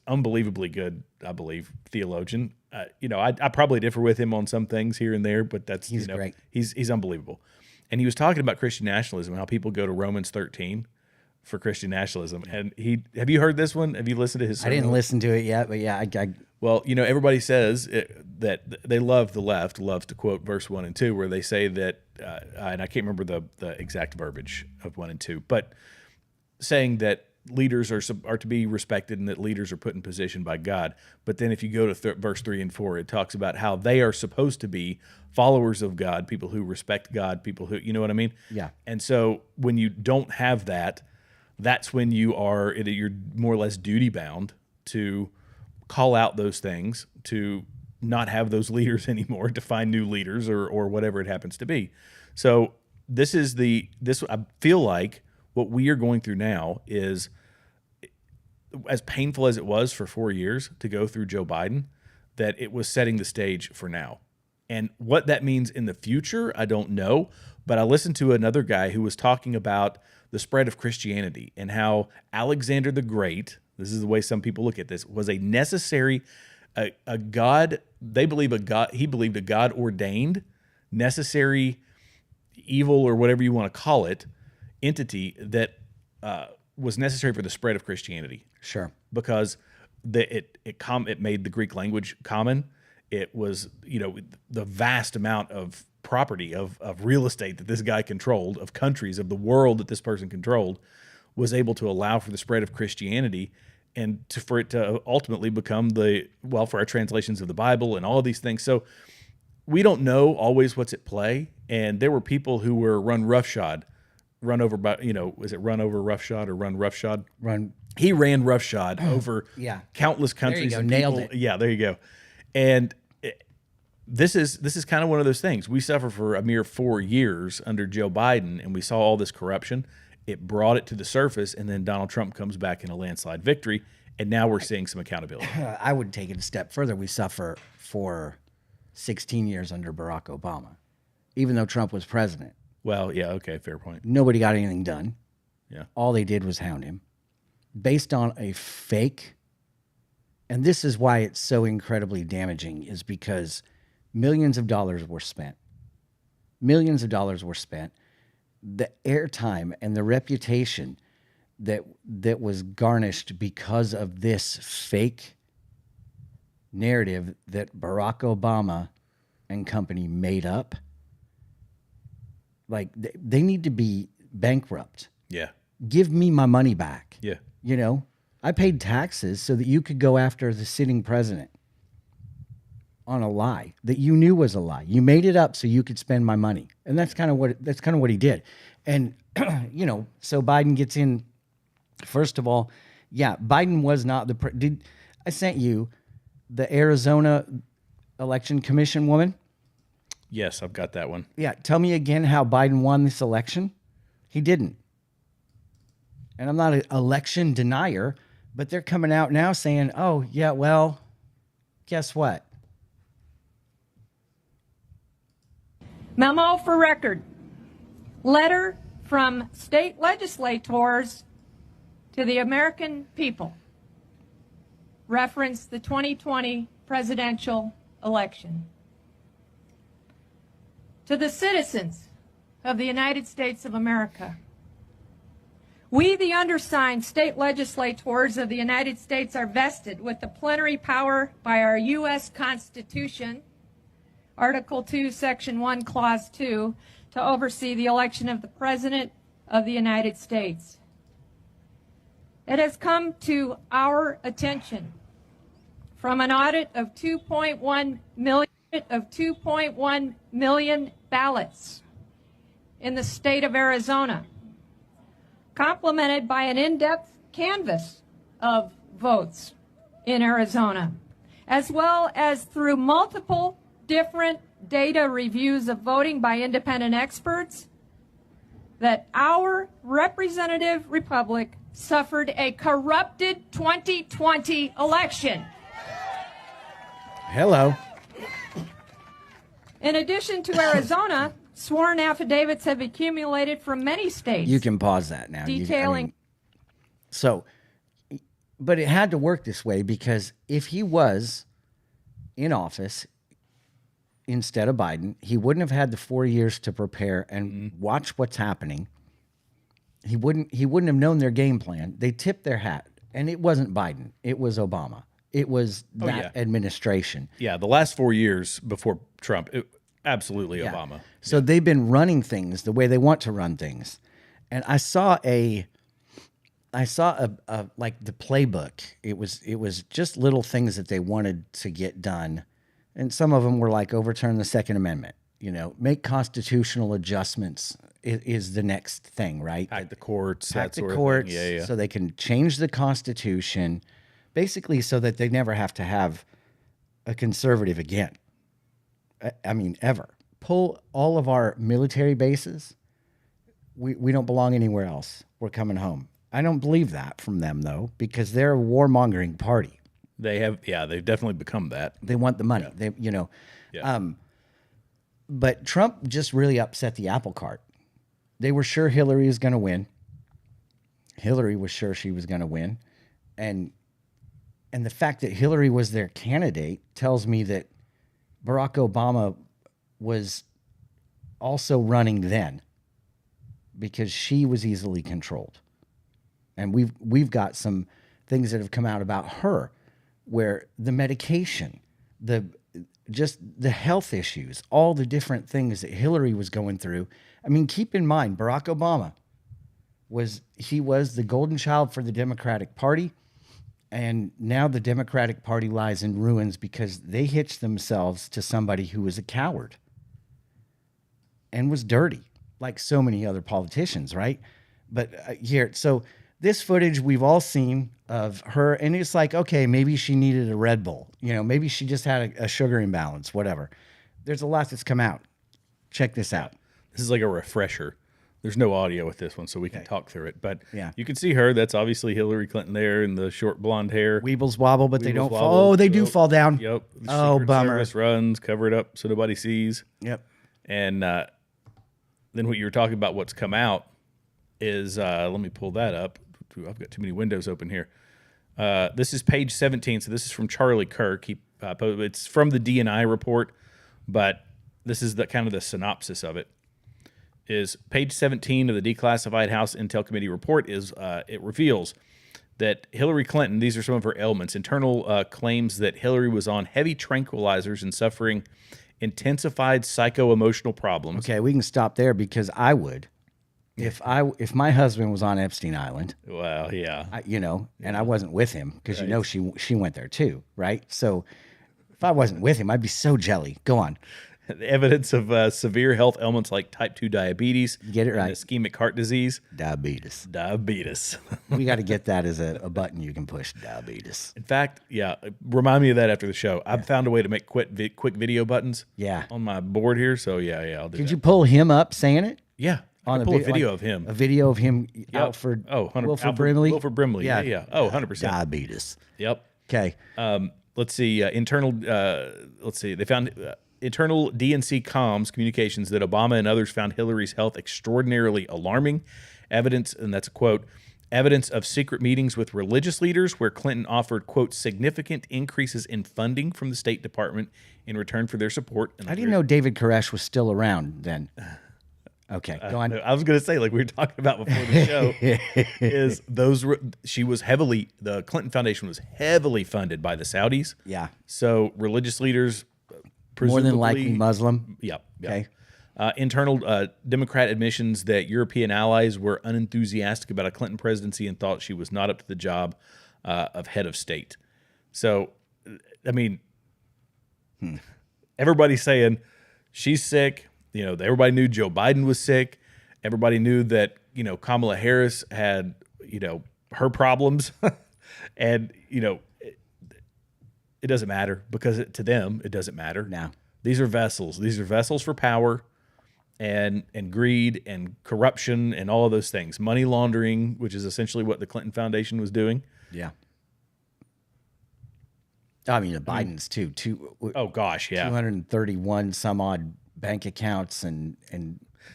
unbelievably good, I believe, theologian. I probably differ with him on some things here and there, but he's great. He's unbelievable. And he was talking about Christian nationalism and how people go to Romans 13 for Christian nationalism. And have you heard this one? Have you listened to his sermon? I didn't listen to it yet, but yeah, Well, everybody says that they love, the left loves to quote verse 1 and 2, where they say that, and I can't remember the exact verbiage of 1 and 2, but saying that leaders are to be respected and that leaders are put in position by God. But then if you go to verse 3 and 4, it talks about how they are supposed to be followers of God, people who respect God, people who, you know what I mean? Yeah. And so when you don't have that, that's when you're more or less duty bound to call out those things, to not have those leaders anymore, to find new leaders or whatever it happens to be. So I feel like what we are going through now is, as painful as it was for 4 years to go through Joe Biden, that it was setting the stage for now. And what that means in the future, I don't know. But I listened to another guy who was talking about the spread of Christianity and how Alexander the Great, this is the way some people look at this, was a necessary, a God, they believe a God, he believed a God ordained, necessary evil or whatever you want to call it, entity that was necessary for the spread of Christianity. Sure. Because it made the Greek language common. It was, the vast amount of property of real estate that this guy controlled, of countries, of the world that this person controlled, was able to allow for the spread of Christianity and for it to ultimately become for our translations of the Bible and all of these things. So we don't know always what's at play. And there were people who were run over roughshod or run roughshod? He ran roughshod over countless countries. There you go. Nailed it. Yeah, there you go. And this is kind of one of those things. We suffered for a mere 4 years under Joe Biden, and we saw all this corruption. It brought it to the surface, and then Donald Trump comes back in a landslide victory, and now we're seeing some accountability. I would take it a step further. We suffer for 16 years under Barack Obama, even though Trump was president. Well, yeah, okay, fair point. Nobody got anything done. Yeah. All they did was hound him based on a fake. And this is why it's so incredibly damaging, is because millions of dollars were spent. Millions of dollars were spent. The airtime and the reputation that was garnished because of this fake narrative that Barack Obama and company made up, like they need to be bankrupt. Yeah. Give me my money back. Yeah. I paid taxes so that you could go after the sitting president on a lie that you knew was a lie. You made it up so you could spend my money. And that's kind of what he did. And so Biden gets in. First of all, yeah, Biden was not I sent you the Arizona Election Commission woman? Yes, I've got that one. Yeah, tell me again how Biden won this election. He didn't. And I'm not an election denier, but they're coming out now saying, oh, yeah, well, guess what? Memo for record. Letter from state legislators to the American people. Reference the 2020 presidential election. To the citizens of the United States of America. We, the undersigned state legislators of the United States, are vested with the plenary power by our U.S. Constitution, Article 2, Section 1, Clause 2, to oversee the election of the President of the United States. It has come to our attention from an audit of 2.1 million ballots in the state of Arizona, complemented by an in-depth canvass of votes in Arizona, as well as through multiple different data reviews of voting by independent experts, that our representative republic suffered a corrupted 2020 election. Hello. In addition to Arizona, sworn affidavits have accumulated from many states. You can pause that now. Detailing. But it had to work this way, because if he was in office instead of Biden, he wouldn't have had the 4 years to prepare and watch what's happening. He wouldn't have known their game plan. They tipped their hat, and it wasn't Biden. It was Obama. It was that administration. Yeah, the last 4 years before Trump, absolutely Obama. So they've been running things the way they want to run things. And I saw a like the playbook. It was just little things that they wanted to get done. And some of them were like overturn the Second Amendment, make constitutional adjustments is the next thing, right? Hack the courts, Hack that sort the courts, of thing. Yeah. so they can change the Constitution, basically so that they never have to have a conservative again. I mean, ever. Pull all of our military bases. We don't belong anywhere else. We're coming home. I don't believe that from them, though, because they're a warmongering party. They've definitely become that. They want the money. Yeah. But Trump just really upset the apple cart. They were sure Hillary was going to win. Hillary was sure she was going to win. And the fact that Hillary was their candidate tells me that Barack Obama was also running then because she was easily controlled. And we've got some things that have come out about her where the medication, just the health issues, all the different things that Hillary was going through. I mean, keep in mind, Barack Obama was the golden child for the Democratic Party. And now the Democratic Party lies in ruins because they hitched themselves to somebody who was a coward and was dirty, like so many other politicians, right? But so this footage we've all seen of her, and it's like, okay, maybe she needed a Red Bull. Maybe she just had a sugar imbalance, whatever. There's a lot that's come out. Check this out. This is like a refresher. There's no audio with this one, so we can talk through it. But yeah, you can see her. That's obviously Hillary Clinton there in the short blonde hair. Weebles wobble, but they don't Weebles fall. wobble. Oh, they do fall down. Yep. The Oh, Secret bummer. Service runs, cover it up so nobody sees. Yep. And then what you were talking about, what's come out, is let me pull that up. I've got too many windows open here. This is page 17, so this is from Charlie Kirk. It's from the DNI report, but this is the kind of the synopsis of it. Is page 17 of the declassified House Intel Committee report it reveals that Hillary Clinton, these are some of her ailments, internal claims that Hillary was on heavy tranquilizers and suffering intensified psycho-emotional problems. Okay, we can stop there because I would. If my husband was on Epstein Island, well, yeah, and I wasn't with him because she went there too, right? So if I wasn't with him, I'd be so jelly. Go on. The evidence of severe health ailments like type 2 diabetes, get it right, ischemic heart disease, diabetes. We got to get that as a button you can push. Diabetes. In fact, yeah, remind me of that after the show. I've found a way to make quick video buttons. Yeah. On my board here, so yeah, I'll do that. Could you pull him up saying it? Yeah. On a video of him. A video of him out for Wilford Brimley? Wilford Brimley, yeah. Oh, 100%. Diabetes. Yep. Okay. Let's see. They found internal DNC comms communications that Obama and others found Hillary's health extraordinarily alarming. Evidence, and that's a quote, evidence of secret meetings with religious leaders where Clinton offered, quote, significant increases in funding from the State Department in return for their support. How do you know David Koresh was still around then? Okay, go on. I was going to say, like we were talking about before the show, the Clinton Foundation was heavily funded by the Saudis. Yeah. So religious leaders, more than likely Muslim. Yep. Okay. Internal Democrat admissions that European allies were unenthusiastic about a Clinton presidency and thought she was not up to the job of head of state. So, I mean, everybody's saying she's sick. Everybody knew Joe Biden was sick. Everybody knew that, Kamala Harris had, her problems. And, it doesn't matter because to them, it doesn't matter. No. These are vessels. These are vessels for power and greed and corruption and all of those things. Money laundering, which is essentially what the Clinton Foundation was doing. Yeah. I mean, the Bidens too. Oh gosh, yeah. 231 some odd bank accounts and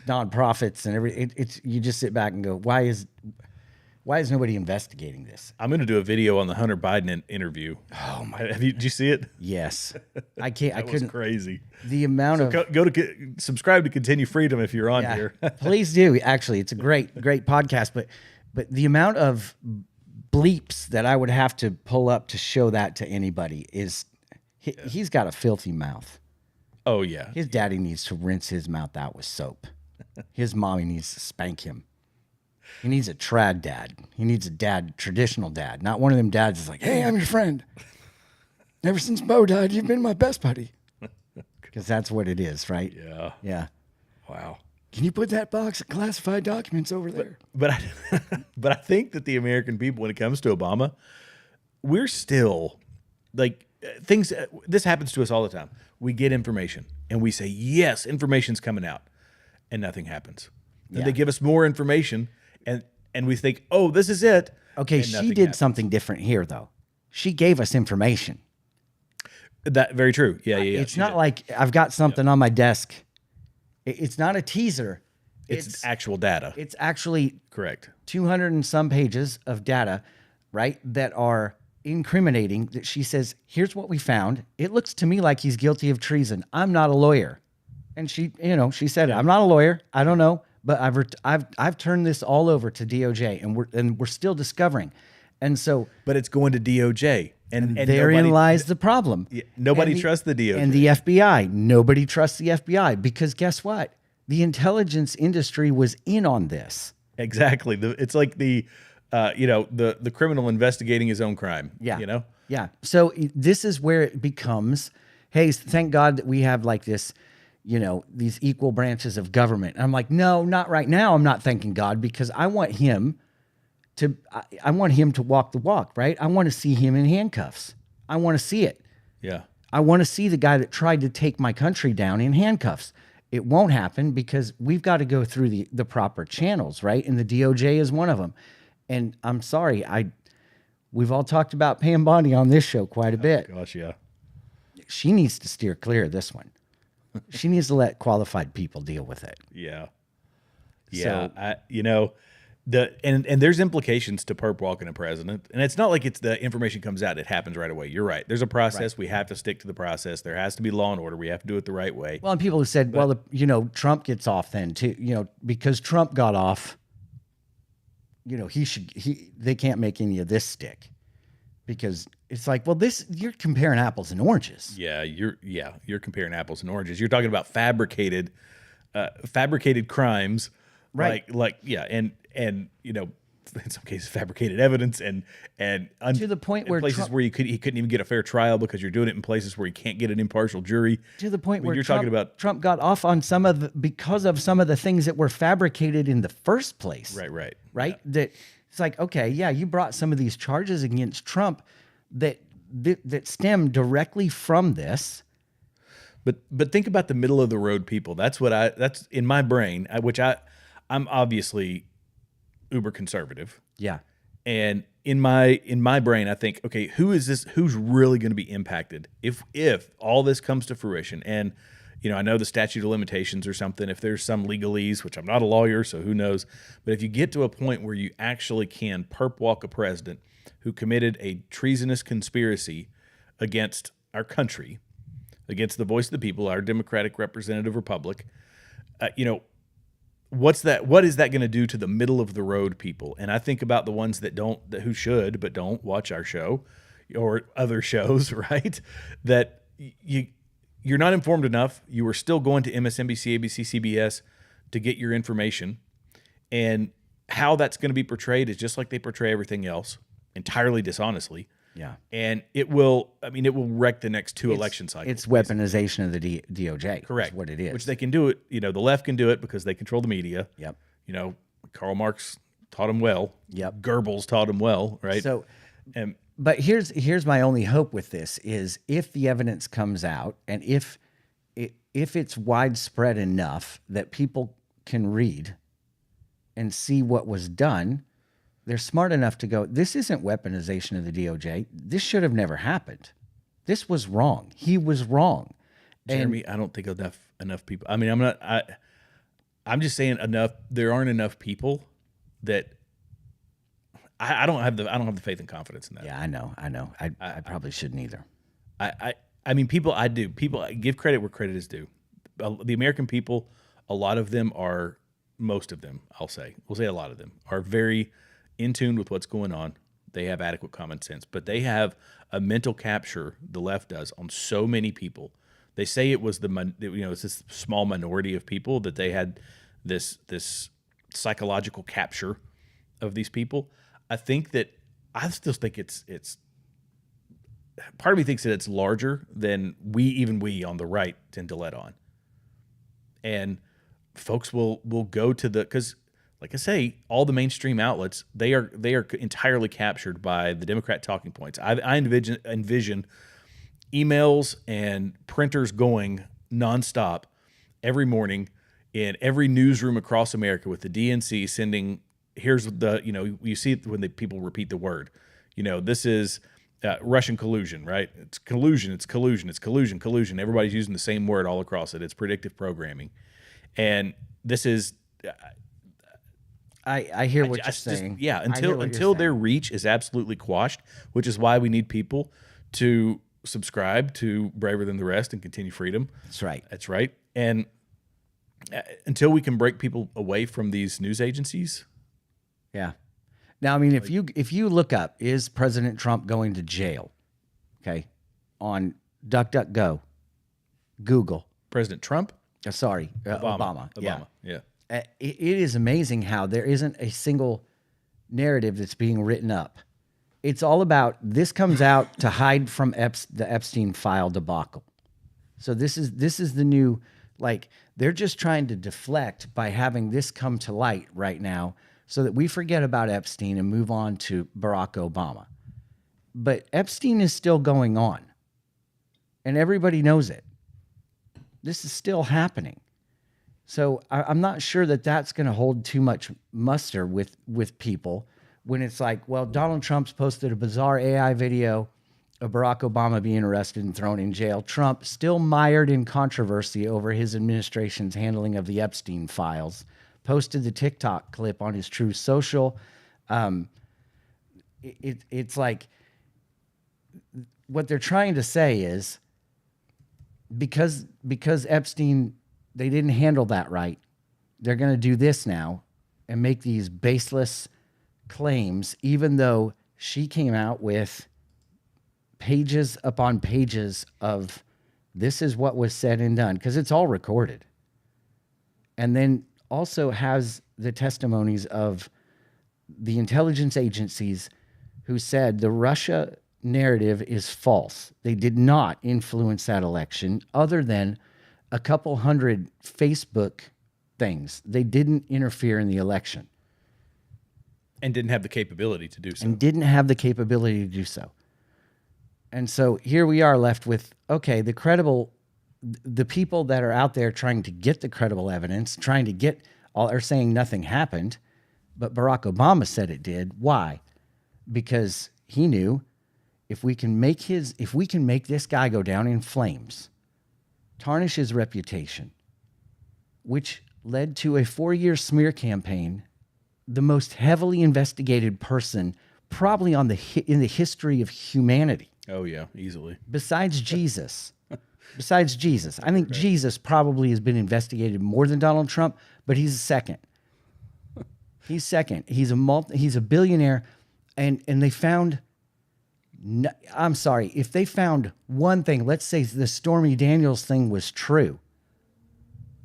nonprofits and everything. You just sit back and go, why is nobody investigating this? I'm going to do a video on the Hunter Biden interview. Oh my! Did you see it? Yes, I can't. I couldn't. Was crazy. The amount of go to subscribe to Continue Freedom if you're on here. Please do. Actually, it's a great podcast. But the amount of bleeps that I would have to pull up to show that to anybody is he's got a filthy mouth. Oh yeah. His daddy needs to rinse his mouth out with soap. His mommy needs to spank him. He needs a trad dad. He needs a dad, traditional dad, not one of them dads that's like, hey, I'm your friend. Ever since Bo died, you've been my best buddy. Because that's what it is, right? Yeah. Yeah. Wow. Can you put that box of classified documents over there? But I think that the American people, when it comes to Obama, we're still like things. This happens to us all the time. We get information and we say, yes, information's coming out, and nothing happens. Then they give us more information. And we think, oh, this is it. Okay, she did something different here, though. She gave us information. That very true. Yeah. It's not like I've got something on my desk It's not a teaser. It's actual data. It's actually Correct. 200 and some pages of data, right, that are incriminating, that she says, here's what we found. It looks to me like he's guilty of treason. I'm not a lawyer. And she, she said, I'm not a lawyer. I don't know, but I've turned this all over to DOJ, and we're still discovering. And so, but it's going to DOJ, and therein lies the problem. Nobody trusts the DOJ and the FBI. Nobody trusts the FBI, because guess what? The intelligence industry was in on this. Exactly. It's like the criminal investigating his own crime. Yeah. Yeah. So this is where it becomes, hey, thank God that we have like this, these equal branches of government. And I'm like, no, not right now. I'm not thanking God, because I want him to walk the walk, right? I want to see him in handcuffs. I want to see it. Yeah. I want to see the guy that tried to take my country down in handcuffs. It won't happen because we've got to go through the proper channels, right? And the DOJ is one of them. And I'm sorry, we've all talked about Pam Bondi on this show quite a bit. Oh, gosh, yeah. She needs to steer clear of this one. She needs to let qualified people deal with it. Yeah. Yeah. So, and there's implications to perp walking a president. And it's not like it's the information comes out, it happens right away. You're right. There's a process. Right. We have to stick to the process. There has to be law and order. We have to do it the right way. Well, and people have said, Trump gets off then too, because Trump got off, they can't make any of this stick, because it's like, well, you're comparing apples and oranges. Yeah. You're comparing apples and oranges. You're talking about fabricated crimes. Right. And in some cases fabricated evidence and to the point where places where he couldn't even get a fair trial because you're doing it in places where you can't get an impartial jury. To the point where you're talking about Trump got off on because of some of the things that were fabricated in the first place. Right. Yeah. That it's like, okay, yeah, you brought some of these charges against Trump that stem directly from this. But think about the middle of the road people. That's in my brain, I'm obviously uber conservative. Yeah. And in my brain, I think, okay, who's really going to be impacted if all this comes to fruition? And, I know the statute of limitations or something, if there's some legalese, which I'm not a lawyer, so who knows, but if you get to a point where you actually can perp walk a president who committed a treasonous conspiracy against our country, against the voice of the people, our democratic representative republic, what is that going to do to the middle of the road people? And I think about the ones who should but don't watch our show or other shows, right? That you're not informed enough. You are still going to MSNBC, ABC, CBS to get your information, and how that's going to be portrayed is just like they portray everything else, entirely dishonestly. Yeah. And it will wreck the next two election cycles. It's weaponization of the DOJ. Correct. Is what it is. Which they can do it. The left can do it because they control the media. Yep. Karl Marx taught them well. Yep. Goebbels taught them well, right? So, but here's my only hope with this is if the evidence comes out and if it's widespread enough that people can read and see what was done, they're smart enough to go, this isn't weaponization of the DOJ. This should have never happened. This was wrong. He was wrong. Jeremy, I don't think enough people. I mean, I'm just saying enough. There aren't enough people that I don't have the faith and confidence in that. Yeah, I know. I probably shouldn't either. I mean, people, I do. People, give credit where credit is due. The American people, most of them, we'll say a lot of them, are very in tune with what's going on. They have adequate common sense, but they have a mental capture, the left does, on so many people. They say it was it's this small minority of people that they had this psychological capture of these people. I still think it's part of me thinks that it's larger than we on the right tend to let on. And folks will go to because like I say, all the mainstream outlets, they are entirely captured by the Democrat talking points. I envision emails and printers going nonstop every morning in every newsroom across America with the DNC sending, here's you see it when people repeat the word, this is Russian collusion, right? It's collusion, it's collusion, it's collusion, collusion. Everybody's using the same word all across it. It's predictive programming. And this is, I hear what you're just- saying. yeah, I hear what you're until their saying. reach is absolutely quashed, which is why we need people to subscribe to Braver Than the Rest and Continue Freedom. That's right. That's right. And until we can break people away from these news agencies, Yeah. Now, I mean, if you look up, is President Trump going to jail? Okay, on DuckDuckGo, Google. President Trump, Obama. Yeah. yeah. It is amazing how there isn't a single narrative that's being written up. It's all about this comes out to hide from the Epstein file debacle. So this is the new, like, they're just trying to deflect by having this come to light right now so that we forget about Epstein and move on to Barack Obama. But Epstein is still going on, and everybody knows it. This is still happening. So I'm not sure that that's going to hold too much muster with people when it's like, well, Donald Trump's posted a bizarre AI video of Barack Obama being arrested and thrown in jail. Trump still mired in controversy over his administration's handling of the Epstein files. Posted the TikTok clip on his True Social. It's like what they're trying to say is because Epstein, they didn't handle that right, they're going to do this now and make these baseless claims, even though she came out with pages upon pages of this is what was said and done, because it's all recorded. And then also has the testimonies of the intelligence agencies who said the Russia narrative is false. They did not influence that election other than a couple hundred Facebook things. They didn't interfere in the election. And didn't have the capability to do so. And didn't have the capability to do so. And so here we are left with, okay, the people that are out there trying to get the credible evidence, are saying nothing happened, but Barack Obama said it did. Why? Because he knew if we can make this guy go down in flames, tarnish his reputation, which led to a 4-year smear campaign, the most heavily investigated person probably in the history of humanity. Oh yeah, easily. Besides Jesus. I think Jesus probably has been investigated more than Donald Trump, but he's second. He's second. He's a billionaire, and they found. I'm sorry, if they found one thing, let's say the Stormy Daniels thing was true.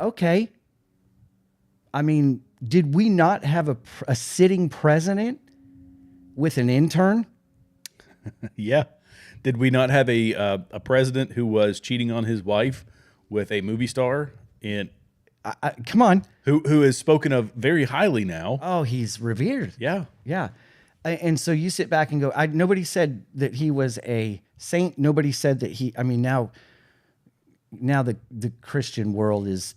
Okay. I mean, did we not have a sitting president with an intern? Yeah. Did we not have a president who was cheating on his wife with a movie star? Come on. Who is spoken of very highly now. Oh, he's revered. Yeah. Yeah. And so you sit back and go, nobody said that he was a saint. Nobody said that now the Christian world is,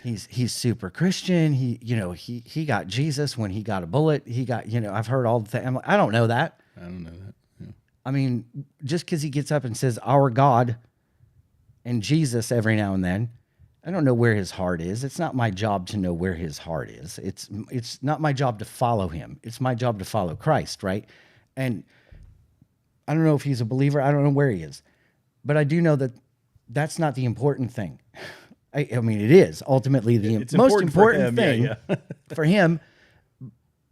he's super Christian. He got Jesus when he got a bullet. He got, I've heard all the things. I'm like, I don't know that. I don't know that. Yeah. I mean, just because he gets up and says our God and Jesus every now and then, I don't know where his heart is. It's not my job to know where his heart is. It's not my job to follow him. It's my job to follow Christ, right? And I don't know if he's a believer. I don't know where he is. But I do know that that's not the important thing. I mean, it is ultimately the most important thing for him.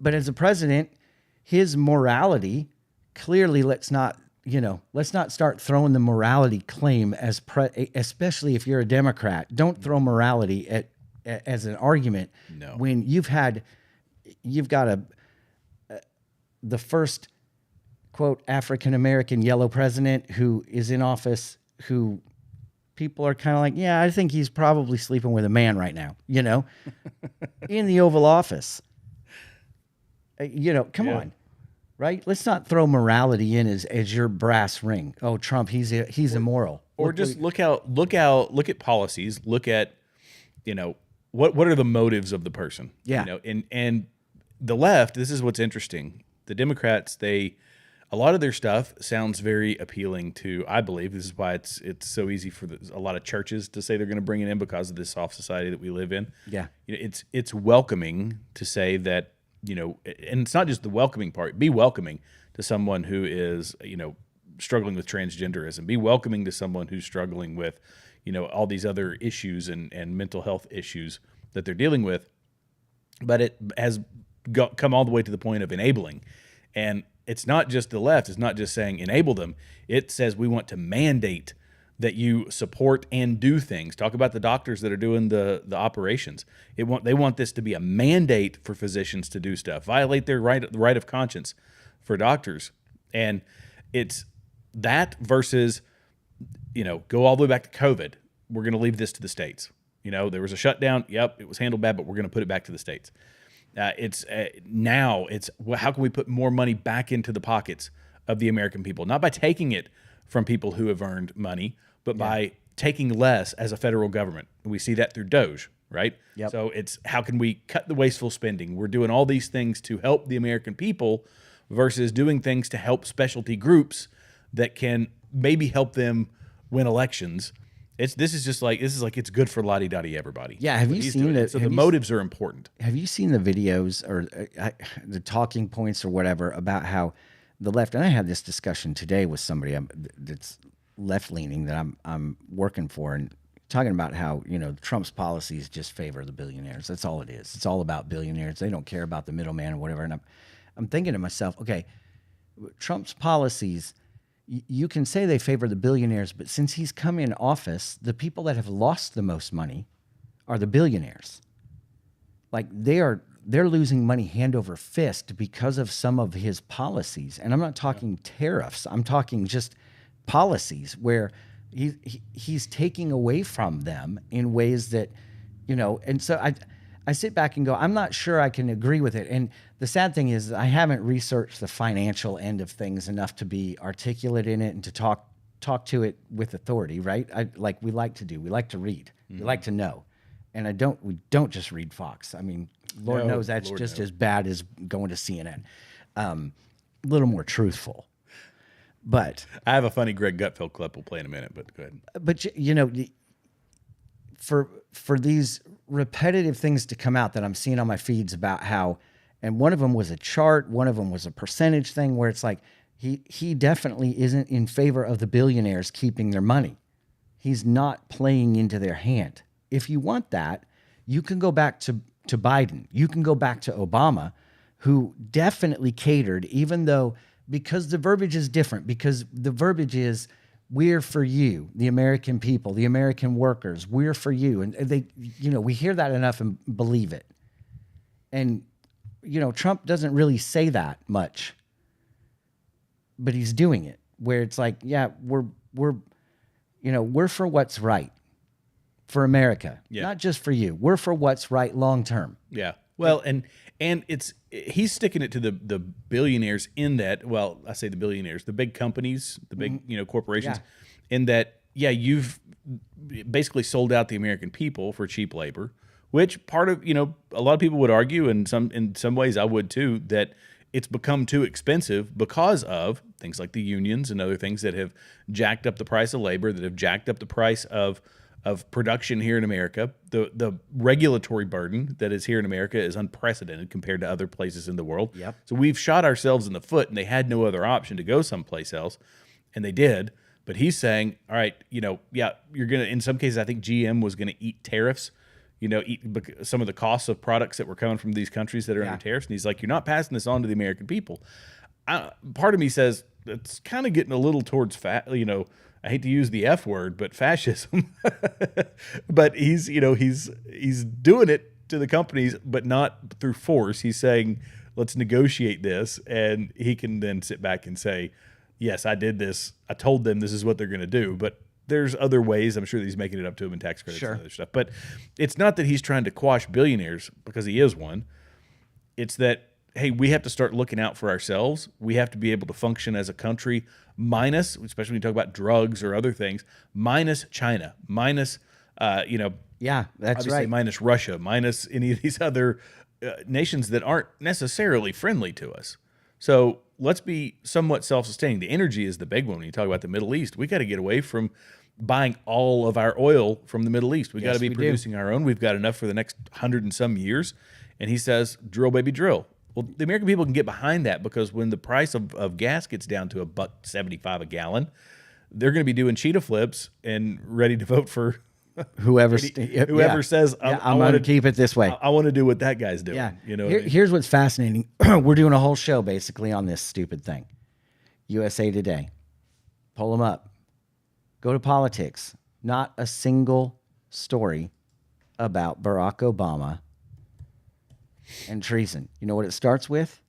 But as a president, his morality, clearly let's not start throwing the morality claim especially if you're a Democrat. Don't throw morality as an argument when you've got the first quote African-American yellow president who is in office, who people are kind of like, yeah, I think he's probably sleeping with a man right now, in the Oval Office. Come on. Right? Let's not throw morality in as your brass ring. Oh, Trump, he's immoral. Or just look at policies, look at, what are the motives of the person? Yeah. And the left, this is what's interesting. The Democrats, a a lot of their stuff sounds very appealing to, I believe, this is why it's so easy for a lot of churches to say they're going to bring it in because of this soft society that we live in. Yeah. You know, it's welcoming to say that, you know, and it's not just the welcoming part. Be welcoming to someone who is, you know, struggling with transgenderism. Be welcoming to someone who's struggling with, you know, all these other issues and mental health issues that they're dealing with. But it has come all the way to the point of enabling. And it's not just the left. It's not just saying enable them. It says we want to mandate that you support and do things. Talk about the doctors that are doing the operations. They want this to be a mandate for physicians to do stuff, violate their right of conscience for doctors. And it's that versus, you know, go all the way back to COVID. We're going to leave this to the states. You know, there was a shutdown. Yep, it was handled bad, but we're going to put it back to the states. Now it's how can we put more money back into the pockets of the American people? Not by taking it from people who have earned money, but by taking less as a federal government. And we see that through Doge, right? Yep. So it's how can we cut the wasteful spending? We're doing all these things to help the American people versus doing things to help specialty groups that can maybe help them win elections. This is like it's good for la-di-da-di everybody. Yeah, have you seen it? So the motives are important. Have you seen the videos or the talking points or whatever about how the left? And I had this discussion today with somebody that's left-leaning that I'm working for, and talking about how, you know, Trump's policies just favor the billionaires. That's all it is. It's all about billionaires. They don't care about the middleman or whatever. And I'm thinking to myself, okay, Trump's policies, you can say they favor the billionaires, but since he's come in office, the people that have lost the most money are the billionaires. Like they're losing money hand over fist because of some of his policies. And I'm not talking tariffs. I'm talking just policies where he's taking away from them in ways that, you know, and so I sit back and go, I'm not sure I can agree with it. And the sad thing is I haven't researched the financial end of things enough to be articulate in it and to talk to it with authority, right? We like to do. We like to read. We like to know. And we don't just read Fox. I mean, Lord knows that's just as bad as going to CNN. A little more truthful. But I have a funny Greg Gutfeld clip we'll play in a minute, but go ahead. But, you know, for these repetitive things to come out that I'm seeing on my feeds about how, and one of them was a chart, one of them was a percentage thing where it's like he definitely isn't in favor of the billionaires keeping their money. He's not playing into their hand. If you want that, you can go back to Biden. You can go back to Obama, who definitely catered, even though, because the verbiage is different, because the verbiage is, we're for you, the American people, the American workers, we're for you. And they, you know, we hear that enough and believe it. And, you know, Trump doesn't really say that much, but he's doing it where it's like, yeah, we're for what's right for America, not just for you. We're for what's right long-term. Yeah. Well, and he's sticking it to the billionaires in that, well, I say the billionaires, the big companies, the big, you know, corporations, in that, you've basically sold out the American people for cheap labor, which part of, you know, a lot of people would argue, and in some ways I would too, that it's become too expensive because of things like the unions and other things that have jacked up the price of labor, that have jacked up the price of production here in America. The regulatory burden that is here in America is unprecedented compared to other places in the world. Yep. So we've shot ourselves in the foot, and they had no other option to go someplace else, and they did. But he's saying, all right, you know, you're going to, in some cases, I think GM was going to eat tariffs, you know, eat some of the costs of products that were coming from these countries that are under tariffs. And he's like, you're not passing this on to the American people. Part of me says it's kind of getting a little towards you know, I hate to use the F word, but fascism. But he's doing it to the companies, but not through force. He's saying, let's negotiate this. And he can then sit back and say, yes, I did this. I told them this is what they're going to do. But there's other ways. I'm sure that he's making it up to him in tax credits and other stuff. But it's not that he's trying to quash billionaires, because he is one. It's that, hey, we have to start looking out for ourselves. We have to be able to function as a country, minus, especially when you talk about drugs or other things, minus China, minus, you know, that's right, minus Russia, minus any of these other nations that aren't necessarily friendly to us. So let's be somewhat self-sustaining. The energy is the big one when you talk about the Middle East. We got to get away from buying all of our oil from the Middle East. We got to be producing our own. We've got enough for the next 100 and some years. And he says, drill, baby, drill. Well, the American people can get behind that because when the price of gas gets down to $1.75 a gallon, they're going to be doing cheetah flips and ready to vote for whoever says, I'm going to keep it this way. I want to do what that guy's doing. Yeah. You know, Here's what's fascinating. We're doing a whole show basically on this stupid thing. USA Today. Pull them up. Go to politics. Not a single story about Barack Obama and treason. You know what it starts with?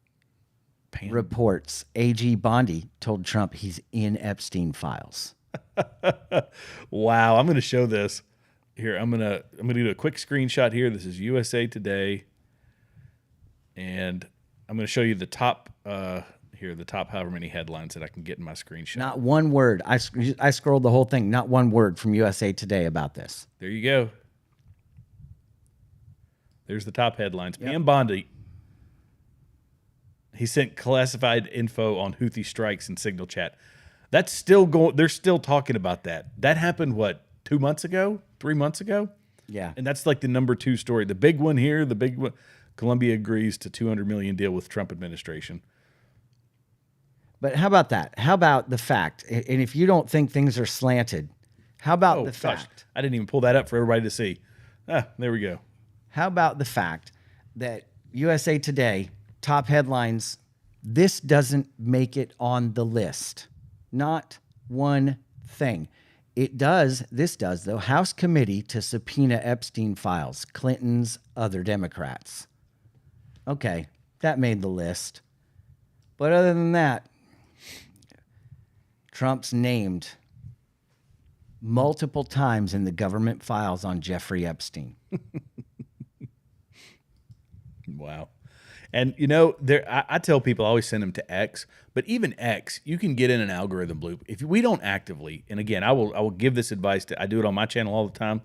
Reports. A.G. Bondi told Trump he's in Epstein files. Wow. I'm going to show this. Here, I'm gonna do a quick screenshot here. This is USA Today, and I'm gonna show you the top the top however many headlines that I can get in my screenshot. Not one word. I scrolled the whole thing. Not one word from USA Today about this. There you go. There's the top headlines. Yep. Pam Bondi. He sent classified info on Houthi strikes in Signal chat. That's still going. They're still talking about that. That happened, what, 2 months ago? 3 months ago? Yeah. And that's like the number 2 story. The big one here, the big one. Colombia agrees to $200 million deal with Trump administration. But how about that? How about the fact, and if you don't think things are slanted, how about the fact? I didn't even pull that up for everybody to see. There we go. How about the fact that USA Today, top headlines, this doesn't make it on the list. Not one thing. This does, though. House committee to subpoena Epstein files, Clinton's other Democrats. Okay, that made the list. But other than that, Trump's named multiple times in the government files on Jeffrey Epstein. Wow. And, you know, I tell people I always send them to X, but even X, you can get in an algorithm loop. If we don't actively, and again, I will give this advice. I do it on my channel all the time,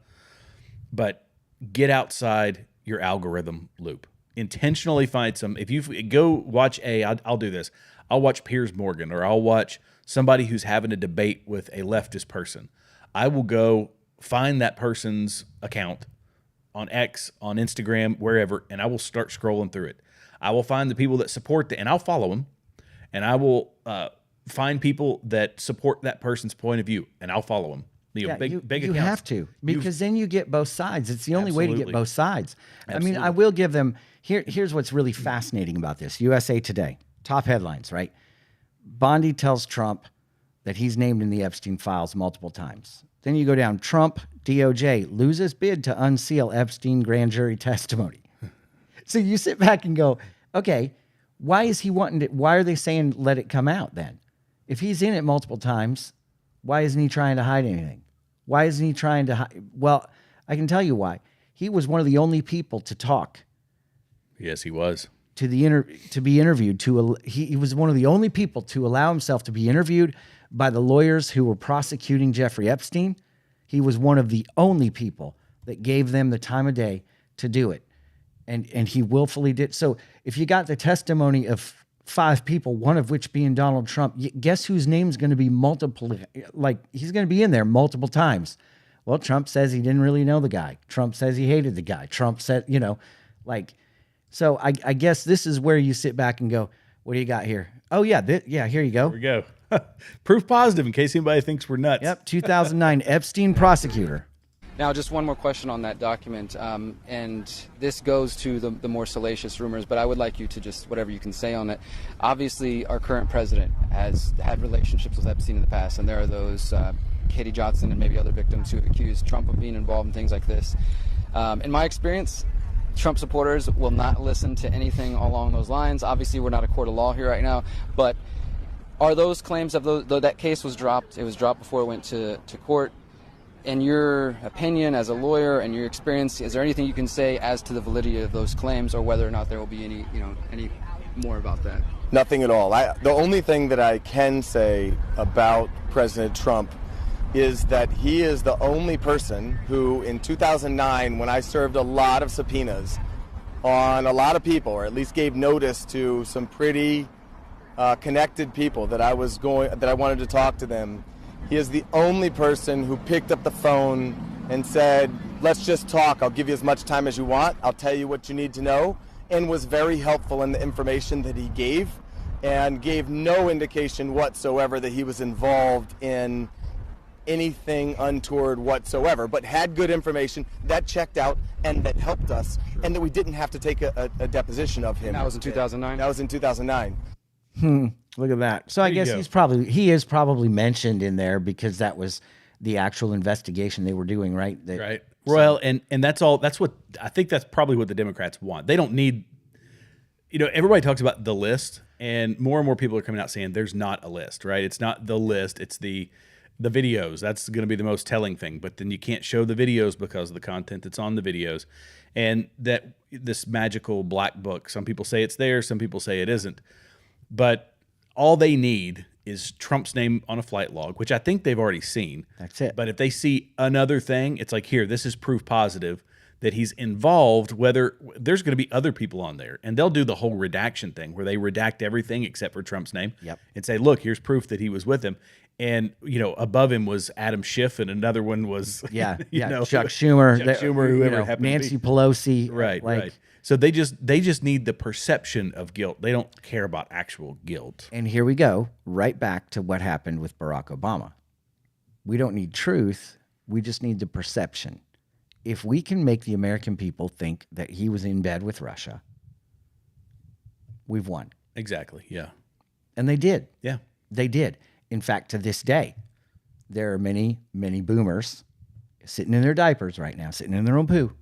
but get outside your algorithm loop. Intentionally find some. If you go watch I'll do this. I'll watch Piers Morgan, or I'll watch somebody who's having a debate with a leftist person. I will go find that person's account on X, on Instagram, wherever, and I will start scrolling through it. I will find the people that support and I'll follow them, and I will find people that support that person's point of view, and I'll follow them. You accounts. have to, because then you get both sides. It's the only way to get both sides. Absolutely. I mean, I will give them, here's what's really fascinating about this. USA Today, top headlines, right? Bondi tells Trump that he's named in the Epstein files multiple times. Then you go down, Trump, DOJ, loses bid to unseal Epstein grand jury testimony. So you sit back and go, okay, why is he wanting it? Why are they saying let it come out then? If he's in it multiple times, why isn't he trying to hide anything? Why isn't he trying to hide? Well, I can tell you why. He was one of the only people to talk. Yes, he was. To be interviewed. He was one of the only people to allow himself to be interviewed by the lawyers who were prosecuting Jeffrey Epstein. He was one of the only people that gave them the time of day to do it. And he willfully did. So if you got the testimony of 5 people, one of which being Donald Trump, guess whose name's going to be multiple? Like, he's going to be in there multiple times. Well, Trump says he didn't really know the guy. Trump says he hated the guy. Trump said, so I guess this is where you sit back and go, what do you got here? Oh, yeah, here you go. Here we go. Proof positive in case anybody thinks we're nuts. Yep, 2009 Epstein prosecutor. Now, just one more question on that document, and this goes to the more salacious rumors, but I would like you to just, whatever you can say on it. Obviously, our current president has had relationships with Epstein in the past, and there are those, Katie Johnson and maybe other victims who have accused Trump of being involved in things like this. In my experience, Trump supporters will not listen to anything along those lines. Obviously, we're not a court of law here right now, but are those claims of those, though that case was dropped, it was dropped before it went to court. In your opinion as a lawyer and your experience, is there anything you can say as to the validity of those claims, or whether or not there will be any more about that? Nothing at all. The only thing that I can say about President Trump is that he is the only person who, in 2009, when I served a lot of subpoenas on a lot of people, or at least gave notice to some pretty connected people that I wanted to talk to them, he is the only person who picked up the phone and said, let's just talk. I'll give you as much time as you want. I'll tell you what you need to know, and was very helpful in the information that he gave, and gave no indication whatsoever that he was involved in anything untoward whatsoever, but had good information that checked out and that helped us, and that we didn't have to take a deposition of him. That was in 2009? That was in 2009. Look at that. So I guess he is probably mentioned in there because that was the actual investigation they were doing, right? Right. Well, and that's all. That's what I think. That's probably what the Democrats want. They don't need. Everybody talks about the list, and more people are coming out saying there's not a list, right? It's not the list. It's the videos. That's going to be the most telling thing. But then you can't show the videos because of the content that's on the videos, and that this magical black book. Some people say it's there. Some people say it isn't. But all they need is Trump's name on a flight log, which I think they've already seen. That's it. But if they see another thing, it's like, here, this is proof positive that he's involved, whether there's going to be other people on there. And they'll do the whole redaction thing where they redact everything except for Trump's name. Yep. And say, look, here's proof that he was with him. And, above him was Adam Schiff, and another one was, Chuck Schumer, whoever happened Nancy to be. Pelosi. Right. So they just need the perception of guilt. They don't care about actual guilt. And here we go, right back to what happened with Barack Obama. We don't need truth. We just need the perception. If we can make the American people think that he was in bed with Russia, we've won. Exactly. Yeah. And they did. Yeah. They did. In fact, to this day, there are many, many boomers sitting in their diapers right now, sitting in their own poo,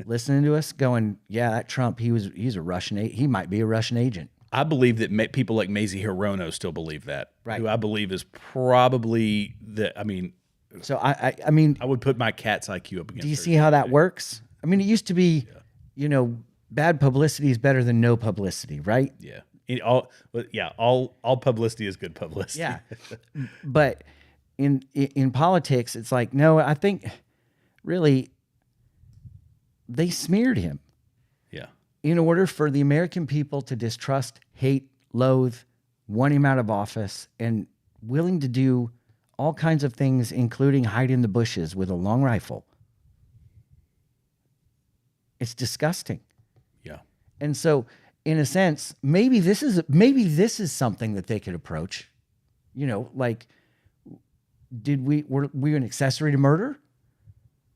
listening to us going, yeah, that Trump, he's a Russian, he might be a Russian agent. I believe that people like Mazie Hirono still believe that. Right. Who I believe is probably So I mean, I would put my cat's IQ up against. Do you see how that works? I mean, it used to be, bad publicity is better than no publicity, right? Yeah. All publicity is good publicity. Yeah. But in politics, it's like, no, I think really they smeared him. Yeah. In order for the American people to distrust, hate, loathe, want him out of office, and willing to do all kinds of things, including hide in the bushes with a long rifle. It's disgusting. Yeah. And so, in a sense, maybe this is something that they could approach. Like, were we an accessory to murder?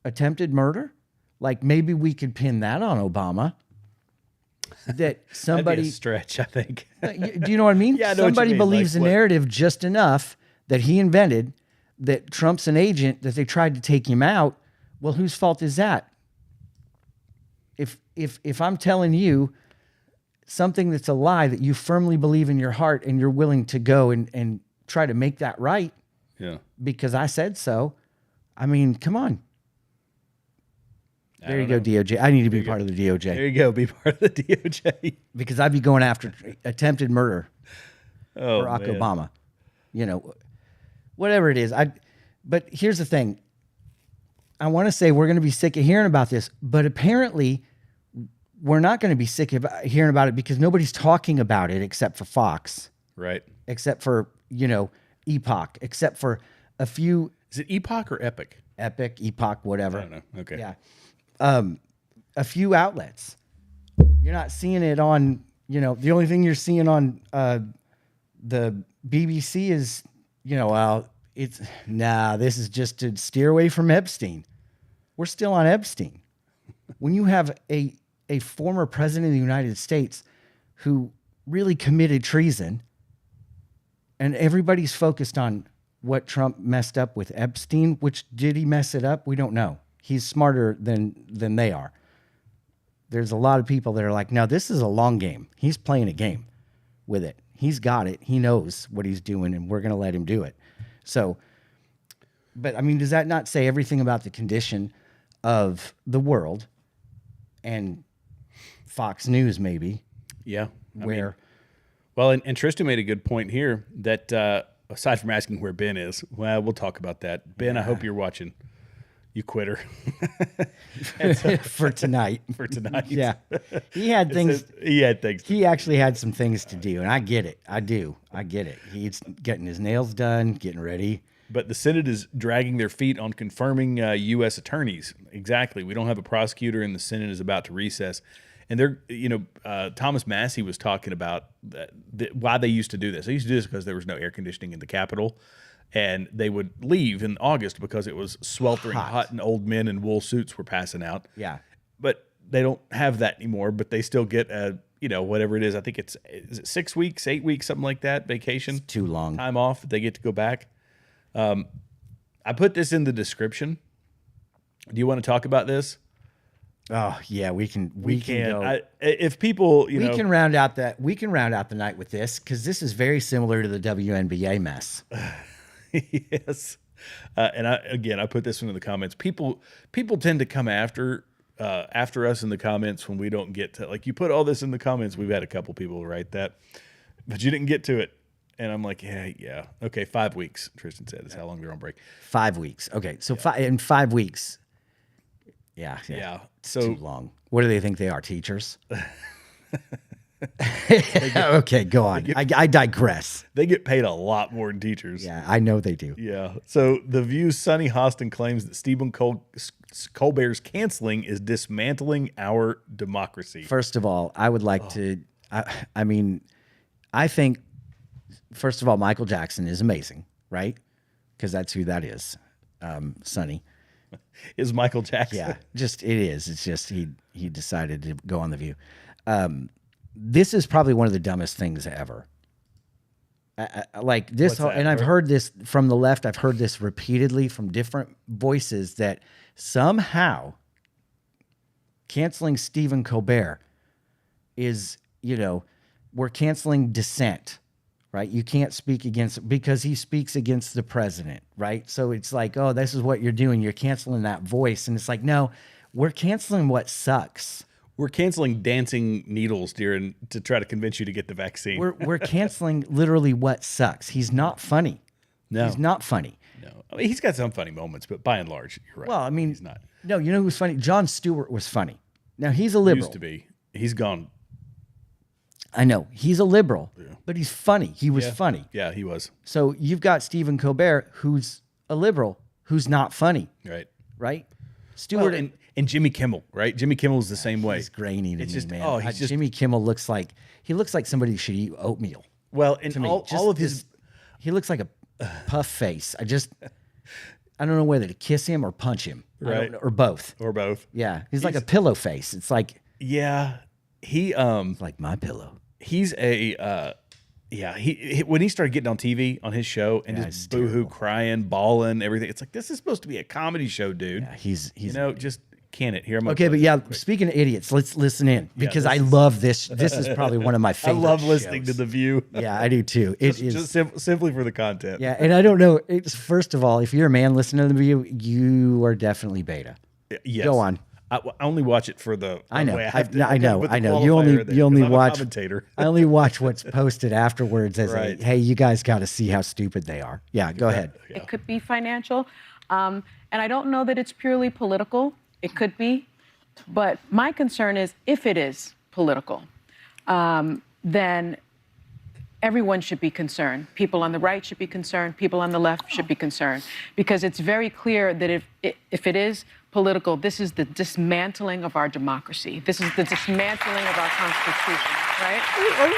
Attempted murder? Like, maybe we could pin that on Obama. That somebody That'd be a stretch, I think. Do you know what I mean? Yeah, I know what you somebody mean. believes Like, the narrative just enough that he invented, that Trump's an agent, that they tried to take him out. Well, whose fault is that? If I'm telling you something that's a lie that you firmly believe in your heart and you're willing to go and try to make that right, because I said so, I mean, come on. There you go, DOJ. I need to be part of the DOJ. There you go, be part of the DOJ. Because I'd be going after attempted murder for Barack Obama. Whatever it is. But here's the thing. I want to say we're going to be sick of hearing about this, but apparently we're not going to be sick of hearing about it because nobody's talking about it except for Fox. Right. Except for, Epoch. Except for a few. Is it Epoch or Epic? Epic, Epoch, whatever. I don't know. Okay. Yeah. A few outlets. You're not seeing it on, the only thing you're seeing on the BBC is, this is just to steer away from Epstein. We're still on Epstein. When you have a former president of the United States who really committed treason, and everybody's focused on what Trump messed up with Epstein, which did he mess it up? We don't know. He's smarter than they are. There's a lot of people that are like, no, this is a long game. He's playing a game with it. He's got it. He knows what he's doing, and we're going to let him do it. So, but I mean, does that not say everything about the condition of the world and Fox News maybe? Yeah. And Tristan made a good point here that aside from asking where Ben is, well, we'll talk about that. Ben, I hope you're watching. You quitter. For tonight. For tonight. Yeah. He had things. He had things. He actually had some things to do, and I get it. I do. I get it. He's getting his nails done, getting ready. But the Senate is dragging their feet on confirming U.S. attorneys. Exactly. We don't have a prosecutor, and the Senate is about to recess. And they're, Thomas Massey was talking about why they used to do this. They used to do this because there was no air conditioning in the Capitol. And they would leave in August because it was sweltering hot and old men in wool suits were passing out. Yeah. But they don't have that anymore, but they still get whatever it is. I think is it 6 weeks, 8 weeks, something like that, vacation. It's too long. Time off that they get to go back. I put this in the description. Do you want to talk about this? Oh yeah, we can go. If people, we can round out the night with this, because this is very similar to the WNBA mess. Yes. And I put this one in the comments. People tend to come after us in the comments when we don't get to, like, you put all this in the comments. We've had a couple people write that, but you didn't get to it. And I'm like, yeah. Okay. 5 weeks. Tristan said is how long they're on break. 5 weeks. Okay. So in 5 weeks. Yeah. So too long. What do they think they are? Teachers? Okay, go on. I digress. They get paid a lot more than teachers. Yeah, I know they do. Yeah. So The View's Sonny Hostin claims that Stephen Colbert's canceling is dismantling our democracy. First of all, I would like to. I think, first of all, Michael Jackson is amazing, right? Because that's who that is. Sonny is Michael Jackson. Yeah, it is. It's just he decided to go on The View. This is probably one of the dumbest things ever. Like this, and I've heard this from the left. I've heard this repeatedly from different voices that somehow canceling Stephen Colbert is, we're canceling dissent, right? You can't speak against, because he speaks against the president, right? So it's like, oh, this is what you're doing. You're canceling that voice. And it's like, no, we're canceling what sucks. We're canceling dancing needles, dear, to try to convince you to get the vaccine. We're canceling literally what sucks. He's not funny. No. He's not funny. No. I mean, he's got some funny moments, but by and large, you're right. Well, I mean, he's not. No, you know who's funny? Jon Stewart was funny. Now, he's a liberal. Used to be. He's gone. I know. He's a liberal, but he's funny. He was funny. Yeah, he was. So you've got Stephen Colbert, who's a liberal, who's not funny. Right? Stewart and Jimmy Kimmel, right? Jimmy Kimmel's the same way. He's grainy to me, man. Oh, Jimmy Kimmel looks like somebody who should eat oatmeal. Well, and all of his, he looks like a puff face. I don't know whether to kiss him or punch him, right? Or both. Yeah, he's like a pillow face. It's like, yeah, it's like my pillow. He's a he when he started getting on TV on his show and just boohoo crying, bawling, everything. It's like, this is supposed to be a comedy show, dude. Yeah, he's just can it here. Okay, but yeah, speaking of idiots, let's listen in, because I love this. This is probably one of my favorite. I love listening to The View. Yeah, I do too. It is just simply for the content. Yeah, and I don't know. First of all, if you're a man listening to The View, you are definitely beta. Yes. Go on. I only watch it for the. I know. I know. You only watch. I only watch what's posted afterwards as right. Hey, you guys got to see how stupid they are. Yeah, go ahead. It could be financial, and I don't know that it's purely political. It could be, but my concern is, if it is political, then everyone should be concerned. People on the right should be concerned. People on the left should be concerned, because it's very clear that if it is political, this is the dismantling of our democracy. This is the dismantling of our Constitution, right?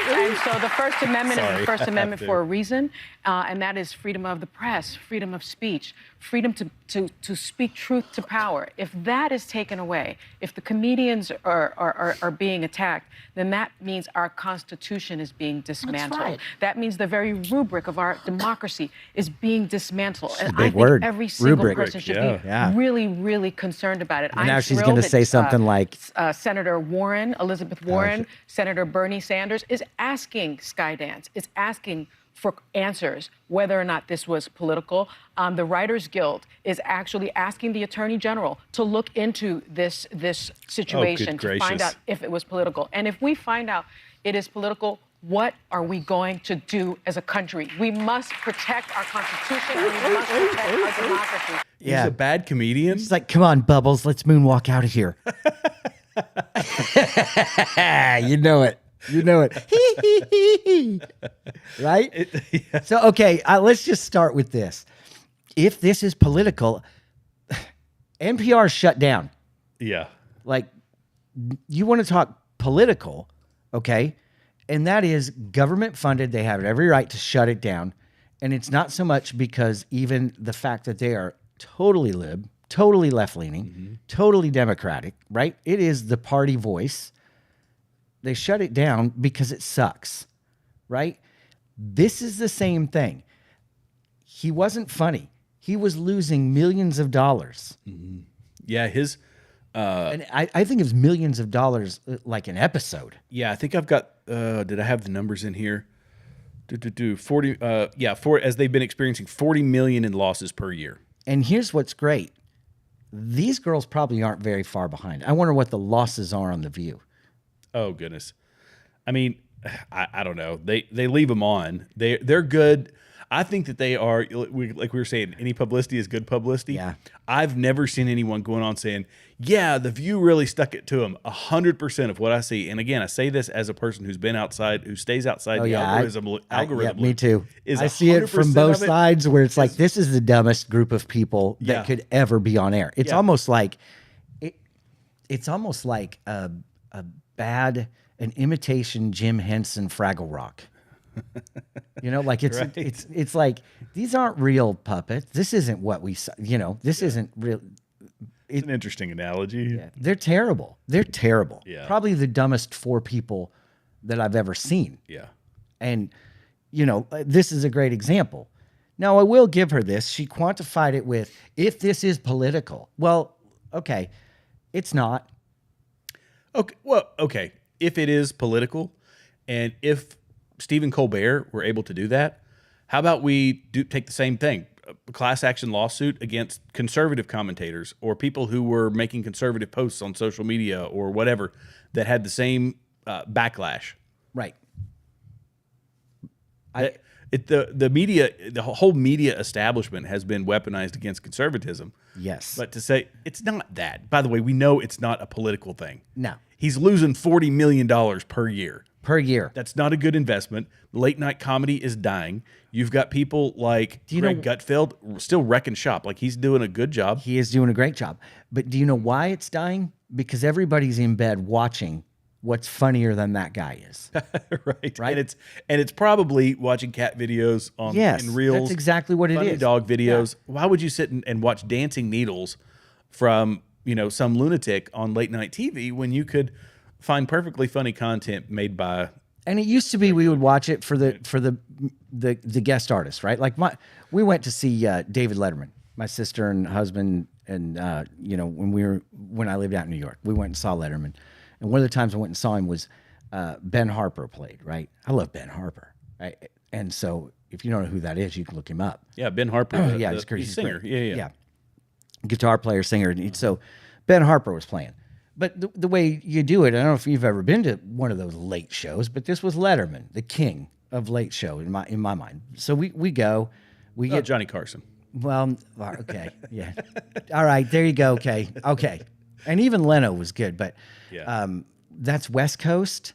And so the First Amendment is the First Amendment for a reason, and that is freedom of the press, freedom of speech, freedom to speak truth to power. If that is taken away, if the comedians are being attacked, then that means our Constitution is being dismantled. That's right. That means the very rubric of our democracy is being dismantled. And I think every single rubric. person should be really, really concerned about it. And now she's going to say something like Senator Warren, Elizabeth Warren, Senator Bernie Sanders is asking Skydance, is asking for answers whether or not this was political. The Writers Guild is actually asking the Attorney General to look into this situation to find out if it was political. And if we find out it is political, what are we going to do as a country? We must protect our Constitution and we must protect our democracy. He's a bad comedian. He's like, come on, Bubbles, let's moonwalk out of here. You know it. You know it. Right? Yeah. So, okay, let's just start with this. If this is political, NPR is shut down. Yeah. Like, you want to talk political, okay? And that is government funded. They have every right to shut it down. And it's not so much because even the fact that they are totally lib, totally left-leaning, totally democratic, right? It is the party voice. They shut it down because it sucks, right? This is the same thing. He wasn't funny. He was losing millions of dollars. Yeah, his... and I think it was millions of dollars like an episode. Yeah, I think I've got... did I have the numbers in here? 40... as they've been experiencing 40 million in losses per year. And here's what's great. These girls probably aren't very far behind. I wonder what the losses are on The View. Oh, goodness. I mean, I don't know. They leave them on. They're good. I think that they are, like we were saying, any publicity is good publicity. Yeah. I've never seen anyone going on saying, yeah, The View really stuck it to them. 100% of what I see. And again, I say this as a person who's been outside, who stays outside the algorithm. Yeah, me too. Is I see it from both sides where it's like, this is the dumbest group of people that Yeah. could ever be on air. It's Yeah. almost like, it's almost like an imitation Jim Henson Fraggle Rock. You know, like it's like, these aren't real puppets. This isn't what we saw. You know, this isn't real. It's an interesting analogy. Yeah. They're terrible. They're terrible. Yeah. Probably the dumbest four people that I've ever seen. Yeah. And, you know, this is a great example. Now, I will give her this. She quantified it with, if this is political. Well, okay, it's not. Okay. Well, okay. If it is political, and if Stephen Colbert were able to do that, how about we take the same thing, a class action lawsuit against conservative commentators or people who were making conservative posts on social media or whatever that had the same backlash. Right. The media, the whole media establishment has been weaponized against conservatism. Yes. But to say it's not that. By the way, we know it's not a political thing. No. He's losing $40 million per year. Per year. That's not a good investment. Late night comedy is dying. You've got people like Greg Gutfeld still wrecking shop. Like, he's doing a good job. He is doing a great job. But do you know why it's dying? Because everybody's in bed watching what's funnier than that guy is. Right. And it's probably watching cat videos on in reels. That's exactly what it funny is. Dog videos. Yeah. Why would you sit and watch dancing needles from, you know, some lunatic on late night TV when you could find perfectly funny content made by... And it used to be we would watch it for the guest artist, right? Like we went to see David Letterman, my sister and husband, and you know, when I lived out in New York, we went and saw Letterman. And one of the times I went and saw him was Ben Harper played, right? I love Ben Harper, right? And so if you don't know who that is, you can look him up. Yeah, Ben Harper. Yeah, he's he's a singer. Great. Yeah. Guitar player, singer. And so Ben Harper was playing. But the way you do it, I don't know if you've ever been to one of those late shows, but this was Letterman, the king of late show in my mind. So we go, we get Johnny Carson. Well, okay, yeah, all right, there you go. Okay, and even Leno was good, but that's West Coast,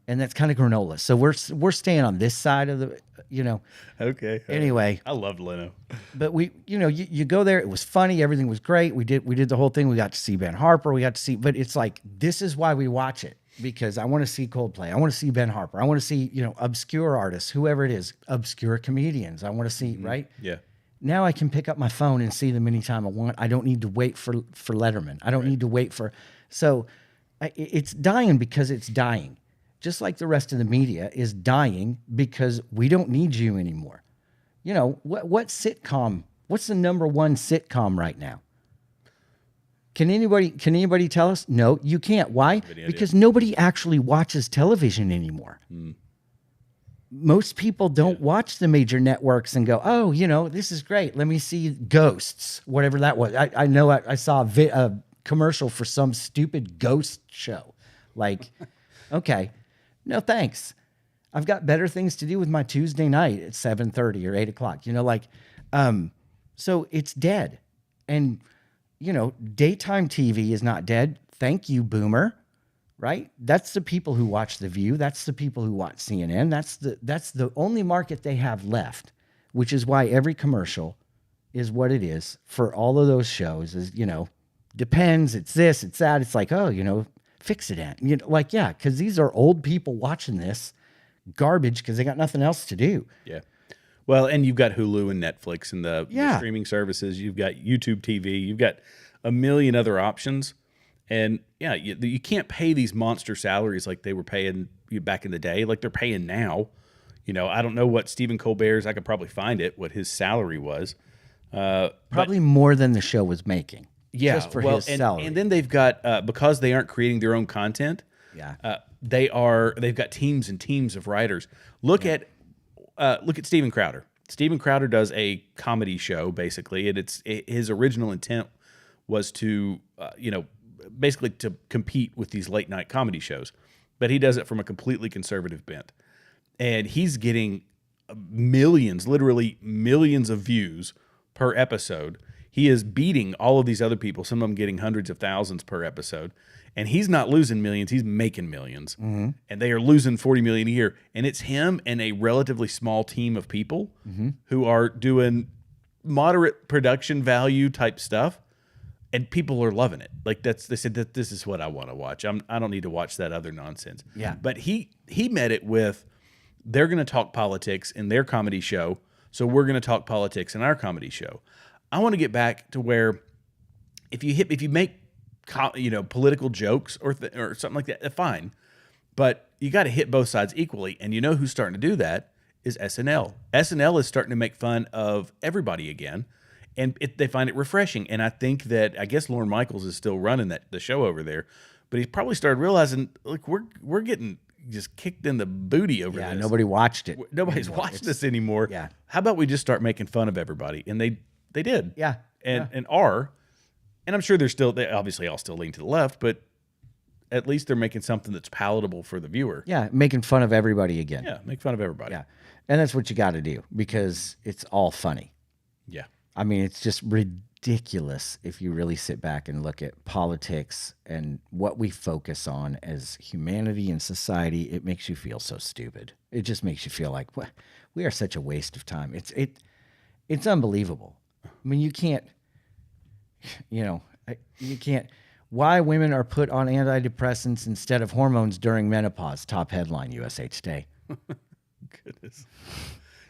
and that's kind of granola. So we're staying on this side of the, you know. Okay. Anyway, I loved Leno. But you go there. It was funny. Everything was great. We did the whole thing. We got to see Ben Harper. We got to see. But it's like, this is why we watch it, because I want to see Coldplay. I want to see Ben Harper. I want to see, you know, obscure artists, whoever it is, obscure comedians. I want to see, right? Yeah. Now I can pick up my phone and see them anytime I want. I don't need to wait for Letterman. I don't need to wait for. So it's dying because it's dying. Just like the rest of the media is dying because we don't need you anymore. You know, what sitcom, what's the number one sitcom right now? Can anybody tell us? No, you can't. Why? Because nobody actually watches television anymore. Most people don't watch the major networks and go, oh, you know, this is great. Let me see Ghosts, whatever that was. I know I saw a commercial for some stupid ghost show. Like, okay. No, thanks. I've got better things to do with my Tuesday night at 7:30 or 8 o'clock. You know, like, so it's dead. And, you know, daytime TV is not dead. Thank you, Boomer. Right? That's the people who watch The View. That's the people who watch CNN. That's the only market they have left, which is why every commercial is what it is for all of those shows is, you know, depends, it's this, it's that. It's like, oh, you know, fix it, Aunt. You know, like, yeah, because these are old people watching this garbage because they got nothing else to do. Yeah. Well, and you've got Hulu and Netflix and the streaming services. You've got YouTube TV. You've got a million other options. And yeah, you can't pay these monster salaries like they were paying back in the day, like they're paying now. You know, I don't know what Stephen Colbert's, I could probably find it, what his salary was. Probably more than the show was making. Yeah, just for his salary. And then they've got, because they aren't creating their own content, they've got teams and teams of writers. Look at Steven Crowder. Steven Crowder does a comedy show, basically, and his original intent was to, basically to compete with these late night comedy shows, but he does it from a completely conservative bent, and he's getting millions, literally millions of views per episode. He is beating all of these other people, some of them getting hundreds of thousands per episode, and he's not losing millions, he's making millions. And they are losing 40 million a year, and it's him and a relatively small team of people who are doing moderate production value type stuff. And people are loving it. Like they said that this is what I want to watch. I don't need to watch that other nonsense. Yeah. But he met it with, they're going to talk politics in their comedy show, so we're going to talk politics in our comedy show. I want to get back to where if you make political jokes or something like that, fine. But you got to hit both sides equally. And you know who's starting to do that is SNL. SNL is starting to make fun of everybody again. And they find it refreshing. And I think that, I guess Lorne Michaels is still running the show over there, but he's probably started realizing, look, we're getting just kicked in the booty over this. Nobody watched it. Nobody's watched this anymore. Yeah. How about we just start making fun of everybody? And they did. Yeah. And I'm sure they obviously all still lean to the left, but at least they're making something that's palatable for the viewer. Yeah, making fun of everybody again. Yeah, make fun of everybody. Yeah. And that's what you got to do because it's all funny. Yeah. I mean, it's just ridiculous if you really sit back and look at politics and what we focus on as humanity and society. It makes you feel so stupid. It just makes you feel like we are such a waste of time. It's unbelievable. I mean, you can't. Why women are put on antidepressants instead of hormones during menopause? Top headline, USA Today. Goodness.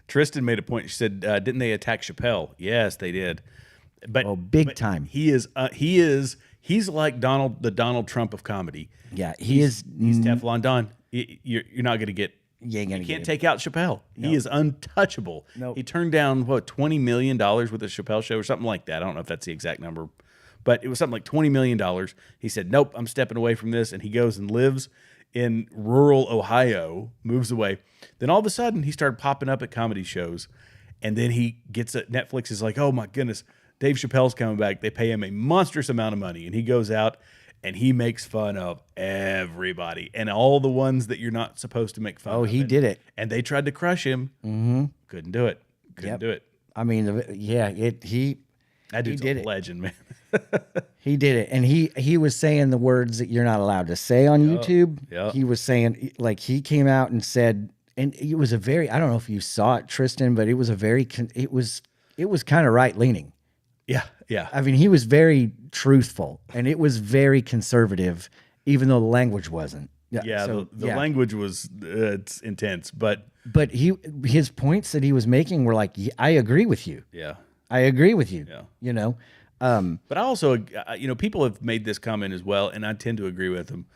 Tristan made a point. She said, "Didn't they attack Chappelle?" Yes, they did. But big time. He's like the Donald Trump of comedy. Yeah, he's Teflon Don. You're not going to get. You can't take out Chappelle. No. He is untouchable. No. He turned down $20 million with the Chappelle show or something like that. I don't know if that's the exact number, but it was something like $20 million. He said, "Nope, I'm stepping away from this," and he goes and lives in rural Ohio, moves away. Then all of a sudden, he started popping up at comedy shows, and then he gets at Netflix is like, "Oh my goodness, Dave Chappelle's coming back." They pay him a monstrous amount of money, and he goes out and he makes fun of everybody and all the ones that you're not supposed to make fun of. Oh, he did it. And they tried to crush him. Mm-hmm. Couldn't do it. Couldn't do it. I mean, that dude's a legend, man. He did it. And he was saying the words that you're not allowed to say on YouTube. Yep. He was saying, like, he came out and said, and it was I don't know if you saw it, Tristan, but it was it was kind of right leaning. Yeah, yeah. I mean, he was very truthful, and it was very conservative, even though the language wasn't. Yeah, so, the language was it's intense, but his points that he was making were like, I agree with you. Yeah, I agree with you. Yeah, but I also, people have made this comment as well, and I tend to agree with them.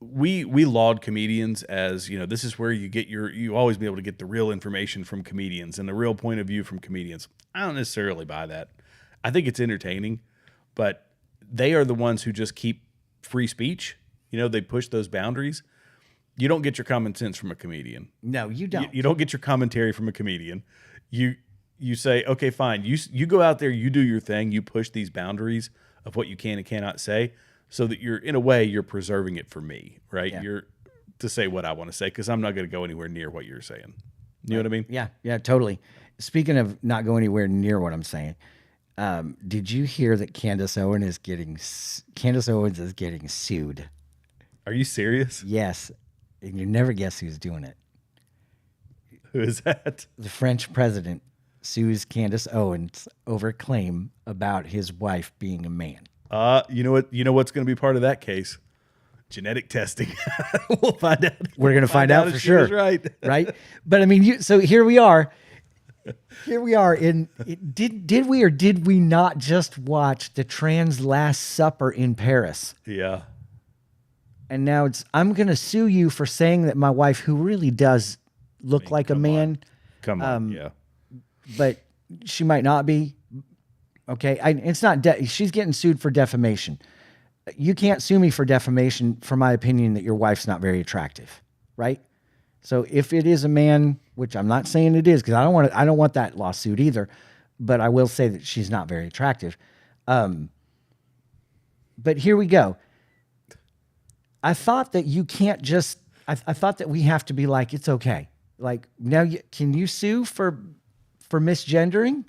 We laud comedians as, this is where you always be able to get the real information from comedians and the real point of view from comedians. I don't necessarily buy that. I think it's entertaining, but they are the ones who just keep free speech. They push those boundaries. You don't get your common sense from a comedian. No, you don't. You don't get your commentary from a comedian. You say, okay, fine. You go out there, you do your thing, you push these boundaries of what you can and cannot say, so that you're preserving it for me, right? Yeah. You're to say what I want to say because I'm not going to go anywhere near what you're saying. You know what I mean? Yeah, totally. Speaking of not going anywhere near what I'm saying, did you hear that Candace Owens is getting sued? Are you serious? Yes, and you never guess who's doing it. Who is that? The French president sues Candace Owens over claim about his wife being a man. You know what? You know what's going to be part of that case? Genetic testing. We'll find out. We're going to find out for sure. Right. Right. But I mean, so here we are. Here we are. Did we or did we not just watch the trans Last Supper in Paris? Yeah. And now I'm going to sue you for saying that my wife, who really does look like a man. Come on. Yeah. But she might not be. Okay. It's not, she's getting sued for defamation. You can't sue me for defamation for my opinion that your wife's not very attractive. Right. So if it is a man, which I'm not saying it is, because I don't want that lawsuit either, but I will say that she's not very attractive. But here we go. I thought that you can't just, I thought that we have to be like, it's okay. Like now can you sue for misgendering?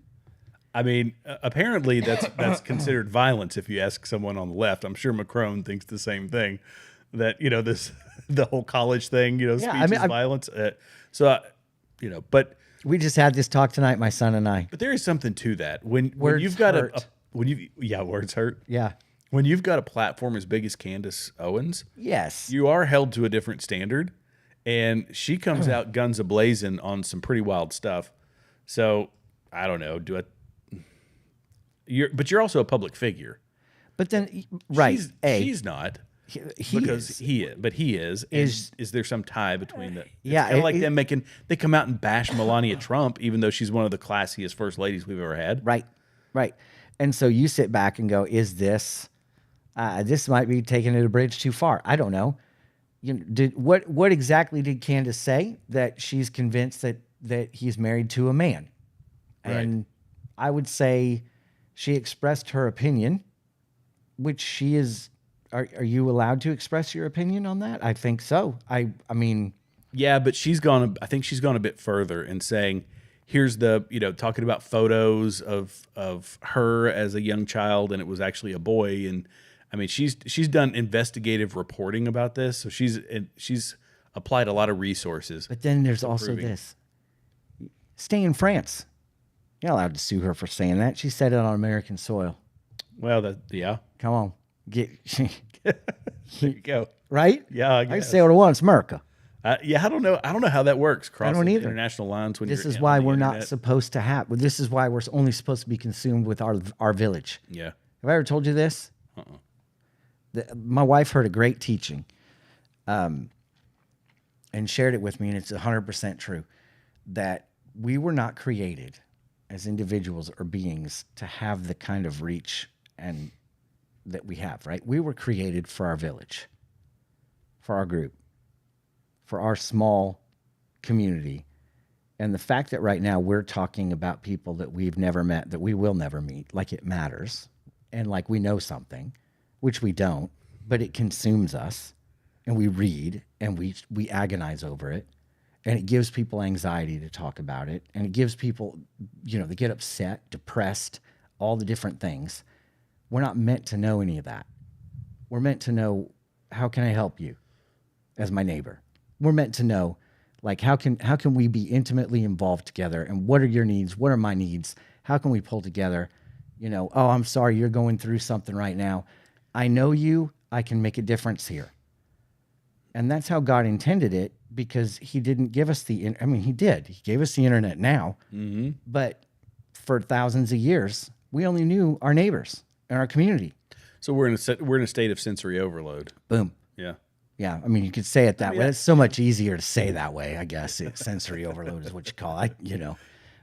I mean, apparently that's considered violence if you ask someone on the left. I'm sure Macron thinks the same thing, that, the whole college thing, speech is violence. But we just had this talk tonight, my son and I. But there is something to that. When you've got words hurt. Yeah. When you've got a platform as big as Candace Owens, yes, you are held to a different standard, and she comes out guns a-blazing on some pretty wild stuff. So I don't know. But you're also a public figure. But then, right? She's not. He is. Is there some tie between that? Yeah, kind of like them they come out and bash Melania Trump, even though she's one of the classiest first ladies we've ever had. Right. And so you sit back and go, is this? This might be taking it a bridge too far. I don't know. What exactly did Candace say? That she's convinced that he's married to a man, right. And I would say she expressed her opinion, which she is. Are you allowed to express your opinion on that? I think so. I mean, yeah, but I think she's gone a bit further in saying, here's talking about photos of her as a young child, and it was actually a boy. And I mean, she's done investigative reporting about this, so she's applied a lot of resources. But then there's also this: stay in France. You're not allowed to sue her for saying that. She said it on American soil. Well, come on, there you go. Right? Yeah, I can say what I want. It's America. Yeah, I don't know how that works. Crossing international lines. This is why we're not supposed to have. This is why we're only supposed to be consumed with our village. Yeah. Have I ever told you this? My wife heard a great teaching, and shared it with me, and it's 100% true, that we were not created as individuals or beings to have the kind of reach and that we have. Right? We were created for our village, for our group, for our small community. And the fact that right now we're talking about people that we've never met, that we will never meet, like it matters, and like we know something, which we don't, but it consumes us, and we read and we agonize over it, and it gives people anxiety to talk about it, and it gives people, they get upset, depressed, all the different things. We're not meant to know any of that. We're meant to know, how can I help you as my neighbor? We're meant to know, like, how can we be intimately involved together, and what are your needs? What are my needs? How can we pull together? Oh, I'm sorry, you're going through something right now. I know you, I can make a difference here. And that's how God intended it, because he didn't give us he did. He gave us the internet now, but for thousands of years, we only knew our neighbors and our community. So we're in a state of sensory overload. Boom. Yeah. Yeah, I mean, you could say it that way. It's so much easier to say that way, I guess. Sensory overload is what you call it,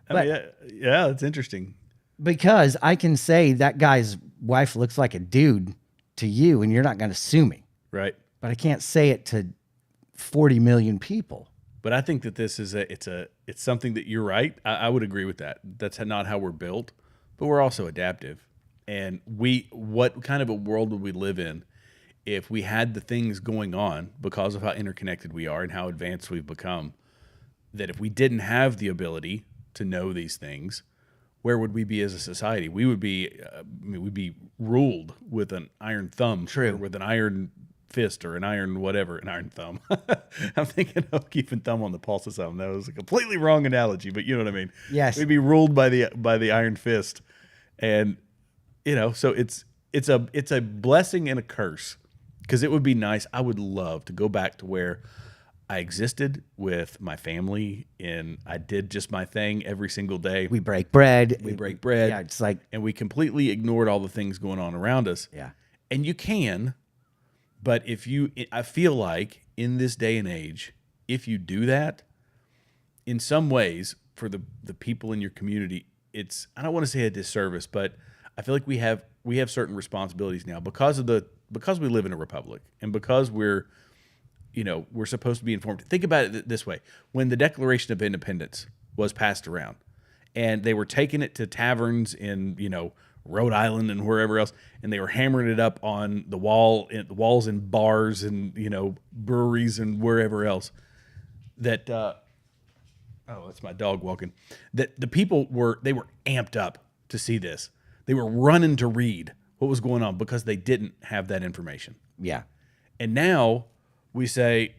But, yeah, it's interesting. Because I can say that guy's wife looks like a dude to you, and you're not going to sue me. Right. But I can't say it to 40 million people. But I think that this is it's something that you're right. I would agree with that. That's not how we're built, but we're also adaptive. And what kind of a world would we live in if we had the things going on because of how interconnected we are and how advanced we've become, that if we didn't have the ability to know these things, where would we be as a society? We would be, we'd be ruled with an iron thumb, or with an iron fist, or an iron whatever, an iron thumb. I'm thinking of keeping thumb on the pulse of something. That was a completely wrong analogy, but you know what I mean. Yes, we'd be ruled by the iron fist, and so it's a blessing and a curse, because it would be nice. I would love to go back to where I existed with my family, and I did just my thing every single day. We break bread. Yeah, it's like, and we completely ignored all the things going on around us. Yeah. And you can, but I feel like in this day and age, if you do that, in some ways, for the people in your community, I don't want to say a disservice, but I feel like we have certain responsibilities now because we live in a republic, and because we're supposed to be informed. Think about it this way. When the Declaration of Independence was passed around, and they were taking it to taverns in, Rhode Island and wherever else, and they were hammering it up on the walls in bars and, breweries and wherever else, that, that's my dog walking, that the people were amped up to see this. They were running to read what was going on because they didn't have that information. Yeah. And now we say,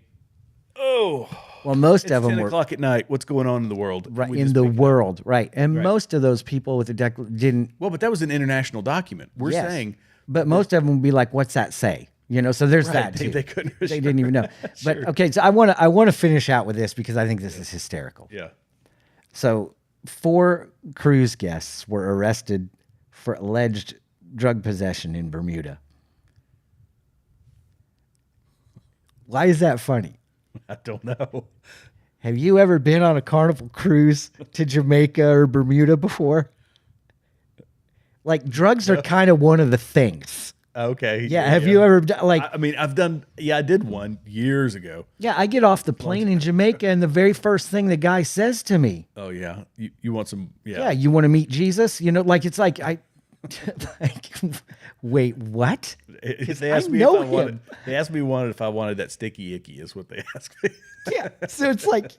oh, well, most it's of them 10 were o'clock at night. What's going on in the world? right in the world, right? And Right. most of those people with the didn't. Well, but that was an international document. We're Yes. saying, but most of them would be like, "What's that say?" So there's Right, that they- too. they couldn't- They didn't even know. But Sure. okay, so I want to finish out with this because I think this is hysterical. yeah, So 4 cruise guests were arrested for alleged drug possession in Bermuda. Why is that funny? I don't know. Have you ever been on a Carnival cruise to Jamaica or Bermuda before? Like, drugs are kind of one of the things. Okay. Yeah. Have you ever like? I mean, I've done. Yeah, I did one years ago. Yeah, I get off the plane in Jamaica, and the very first thing the guy says to me, Oh yeah, you want some? "Yeah, you want to meet Jesus?" Like it's like I, like, wait, what? They asked I me know if I wanted. him. They asked me if I wanted that sticky icky. Is what they asked me. Yeah. So it's like,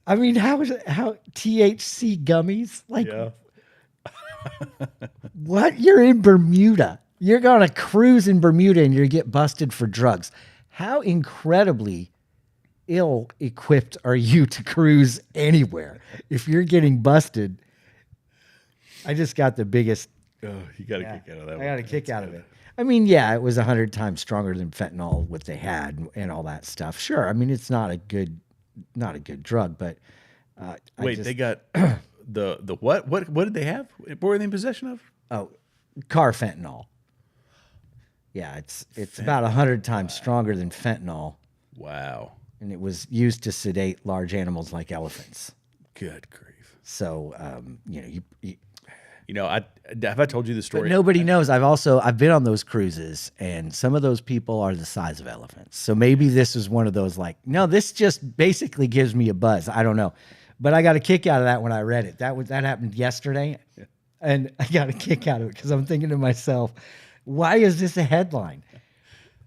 I mean, how THC gummies? Like, Yeah. what? You're in Bermuda. You're going to cruise in Bermuda and you get busted for drugs. How incredibly ill-equipped are you to cruise anywhere if you're getting busted? I just got the biggest. Oh, you got a kick out of that. I got a kick out of it. I mean, yeah, it was 100 times stronger than fentanyl, what they had and all that stuff. Sure. I mean, it's not a good drug, but Wait, they got the what? What did they have? What were they in possession of? Oh, car fentanyl. Yeah, it's about 100 times stronger than fentanyl, Wow. and it was used to sedate large animals like elephants. Good grief. So, Have I told you the story? but nobody knows. I've been on those cruises, and some of those people are the size of elephants. So maybe this is one of those like, no, this just basically gives me a buzz. I don't know, but I got a kick out of that when I read it. That happened yesterday, and I got a kick out of it because I'm thinking to myself, why is this a headline?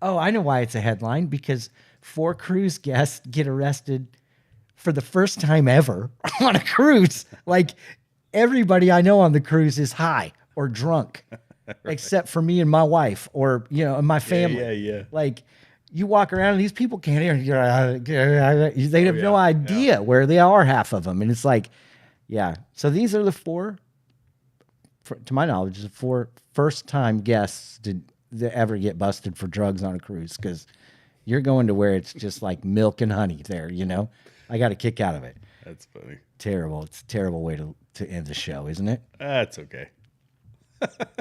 Oh, I know why it's a headline, because 4 cruise guests get arrested for the first time ever on a cruise. Like, everybody I know on the cruise is high or drunk, except for me and my wife, or and my family. Yeah. Like, you walk around and these people can't hear. They have no idea where they are, half of them, and it's like, yeah. So these are the 4, to my knowledge, the 4 first-time guests to ever get busted for drugs on a cruise, because you're going to where it's just like milk and honey there. I got a kick out of it. That's funny. Terrible. It's a terrible way to end the show, isn't it? That's okay.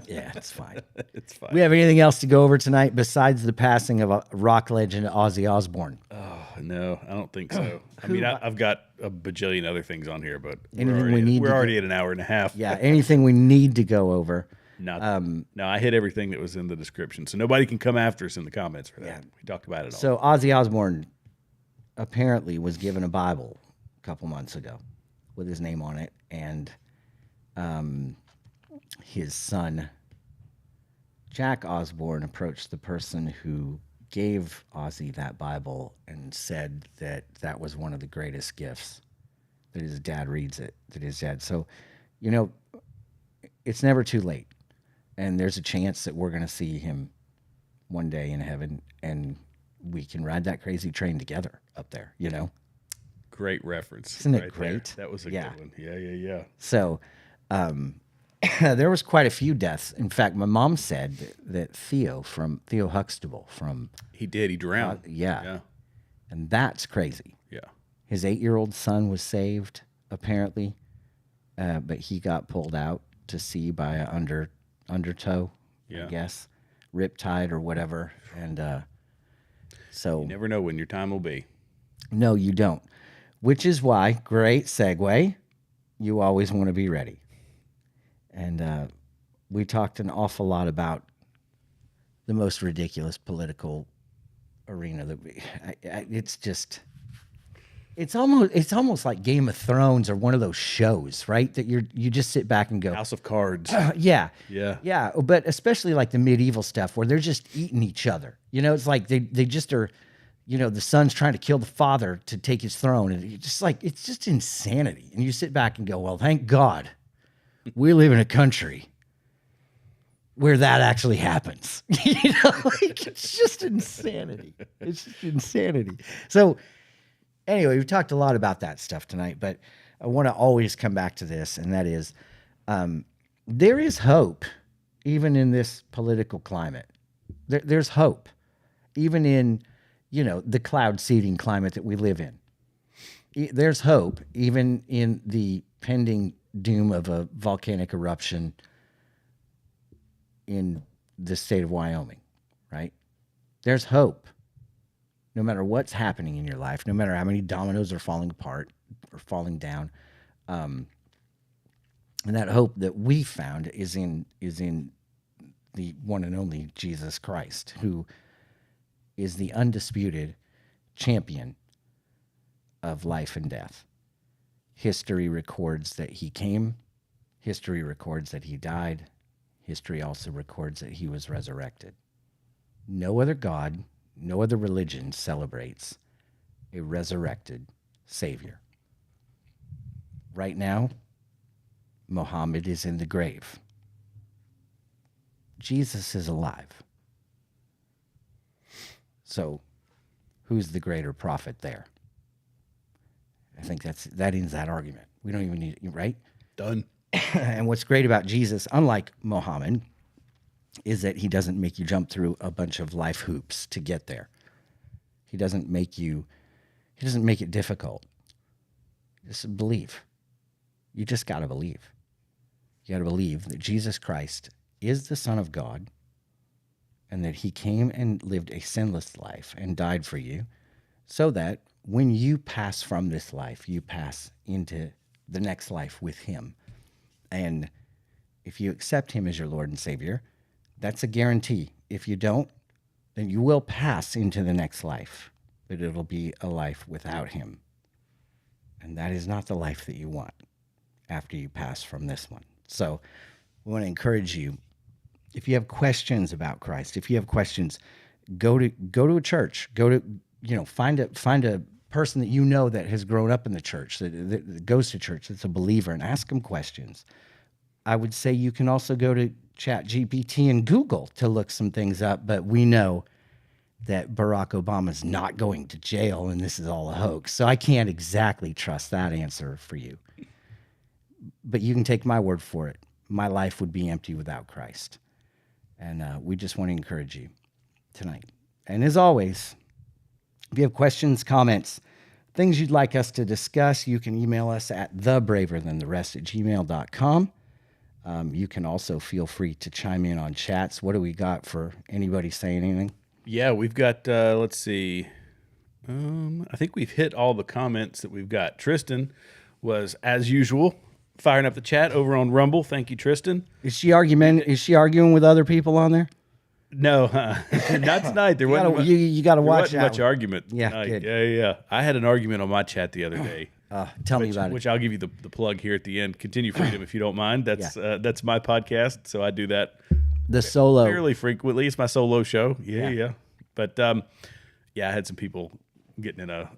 Yeah, it's fine. It's fine. We have anything else to go over tonight besides the passing of a rock legend, Ozzy Osbourne? Oh, no, I don't think so. I mean, I've got a bajillion other things on here, but Anything we're already at an hour and a half. Yeah, anything we need to go over? No, I hit everything that was in the description, so nobody can come after us in the comments for that. Yeah. We talked about it all. So Ozzy Osbourne apparently was given a Bible a couple months ago with his name on it, and his son Jack Osborne approached the person who gave Ozzy that Bible and said that that was one of the greatest gifts, that his dad reads it, that his dad. So, you know, it's never too late. And there's a chance that we're going to see him one day in heaven, and we can ride that crazy train together up there, you know? Great reference. Isn't it great? There. That was a good one. Yeah. So, there was quite a few deaths. In fact, my mom said that Theo Huxtable from... He did. He drowned. Yeah. And that's crazy. Yeah. His 8-year-old son was saved, apparently, but he got pulled out to sea by an undertow, I guess, riptide or whatever. And so... You never know when your time will be. No, you don't. Which is why, great segue, you always want to be ready. And we talked an awful lot about the most ridiculous political arena that it's almost like Game of Thrones or one of those shows, right? That you just sit back and go, House of Cards. Yeah. But especially like the medieval stuff where they're just eating each other. You know, it's like they just are. You know, the son's trying to kill the father to take his throne, and it's just insanity. And you sit back and go, well, thank God we live in a country where that actually happens. You know, like, it's just insanity. It's just insanity. So anyway, we've talked a lot about that stuff tonight, but I want to always come back to this, and that is there is hope even in this political climate. There's hope even in, you know, the cloud seeding climate that we live in. There's hope even in the pending doom of a volcanic eruption in the state of Wyoming, right? There's hope. No matter what's happening in your life, no matter how many dominoes are falling apart or falling down, and that hope that we found is in the one and only Jesus Christ, who is the undisputed champion of life and death. History records that he came. History records that he died. History also records that he was resurrected. No other God, no other religion celebrates a resurrected Savior. Right now, Muhammad is in the grave. Jesus is alive. So, who's the greater prophet there? I think that ends that argument. We don't even need it, right? Done. And what's great about Jesus, unlike Muhammad, is that he doesn't make you jump through a bunch of life hoops to get there. He doesn't make it difficult. Just believe. You just got to believe. You got to believe that Jesus Christ is the Son of God, and that he came and lived a sinless life and died for you, so that when you pass from this life, you pass into the next life with him. And if you accept him as your Lord and Savior, that's a guarantee. If you don't, then you will pass into the next life, but it'll be a life without him. And that is not the life that you want after you pass from this one. So we want to encourage you, if you have questions about Christ, if you have questions, go to a church, find a person that you know that has grown up in the church, that goes to church, that's a believer, and ask them questions. I would say you can also go to ChatGPT and Google to look some things up, but we know that Barack Obama's not going to jail and this is all a hoax. So I can't exactly trust that answer for you. But you can take my word for it. My life would be empty without Christ. And we just want to encourage you tonight. And as always, if you have questions, comments, things you'd like us to discuss, you can email us at thebraverthantheRest@gmail.com. You can also feel free to chime in on chats. What do we got for anybody saying anything? Yeah, we've got, let's see. I think we've hit all the comments that we've got. Tristan was, as usual, firing up the chat over on Rumble. Thank you, Tristan. Is she arguing with other people on there? No, not tonight. There wasn't. You got to watch that. Much argument. Yeah, good. Yeah. I had an argument on my chat the other day. Tell me about it. Which I'll give you the plug here at the end. Continue Freedom, if you don't mind. That's my podcast, so I do that The solo. fairly frequently. It's my solo show. Yeah. But yeah, I had some people getting in a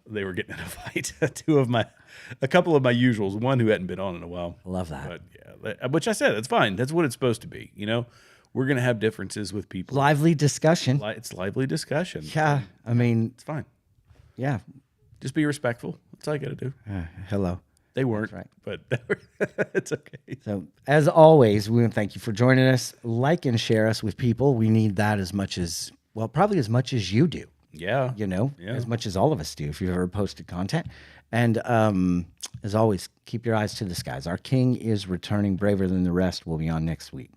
fight. A couple of my usuals. One who hadn't been on in a while. I love that. But yeah, which I said that's fine. That's what it's supposed to be. You know, we're gonna have differences with people. Lively discussion. It's lively discussion. Yeah, I mean, it's fine. Yeah, just be respectful. That's all you got to do. Hello. They weren't, right. But it's okay. So, as always, we want to thank you for joining us. Like and share us with people. We need that as much as, well, probably as much as you do. Yeah. You know, as much as all of us do if you've ever posted content. And as always, keep your eyes to the skies. Our king is returning braver than the rest. We'll be on next week.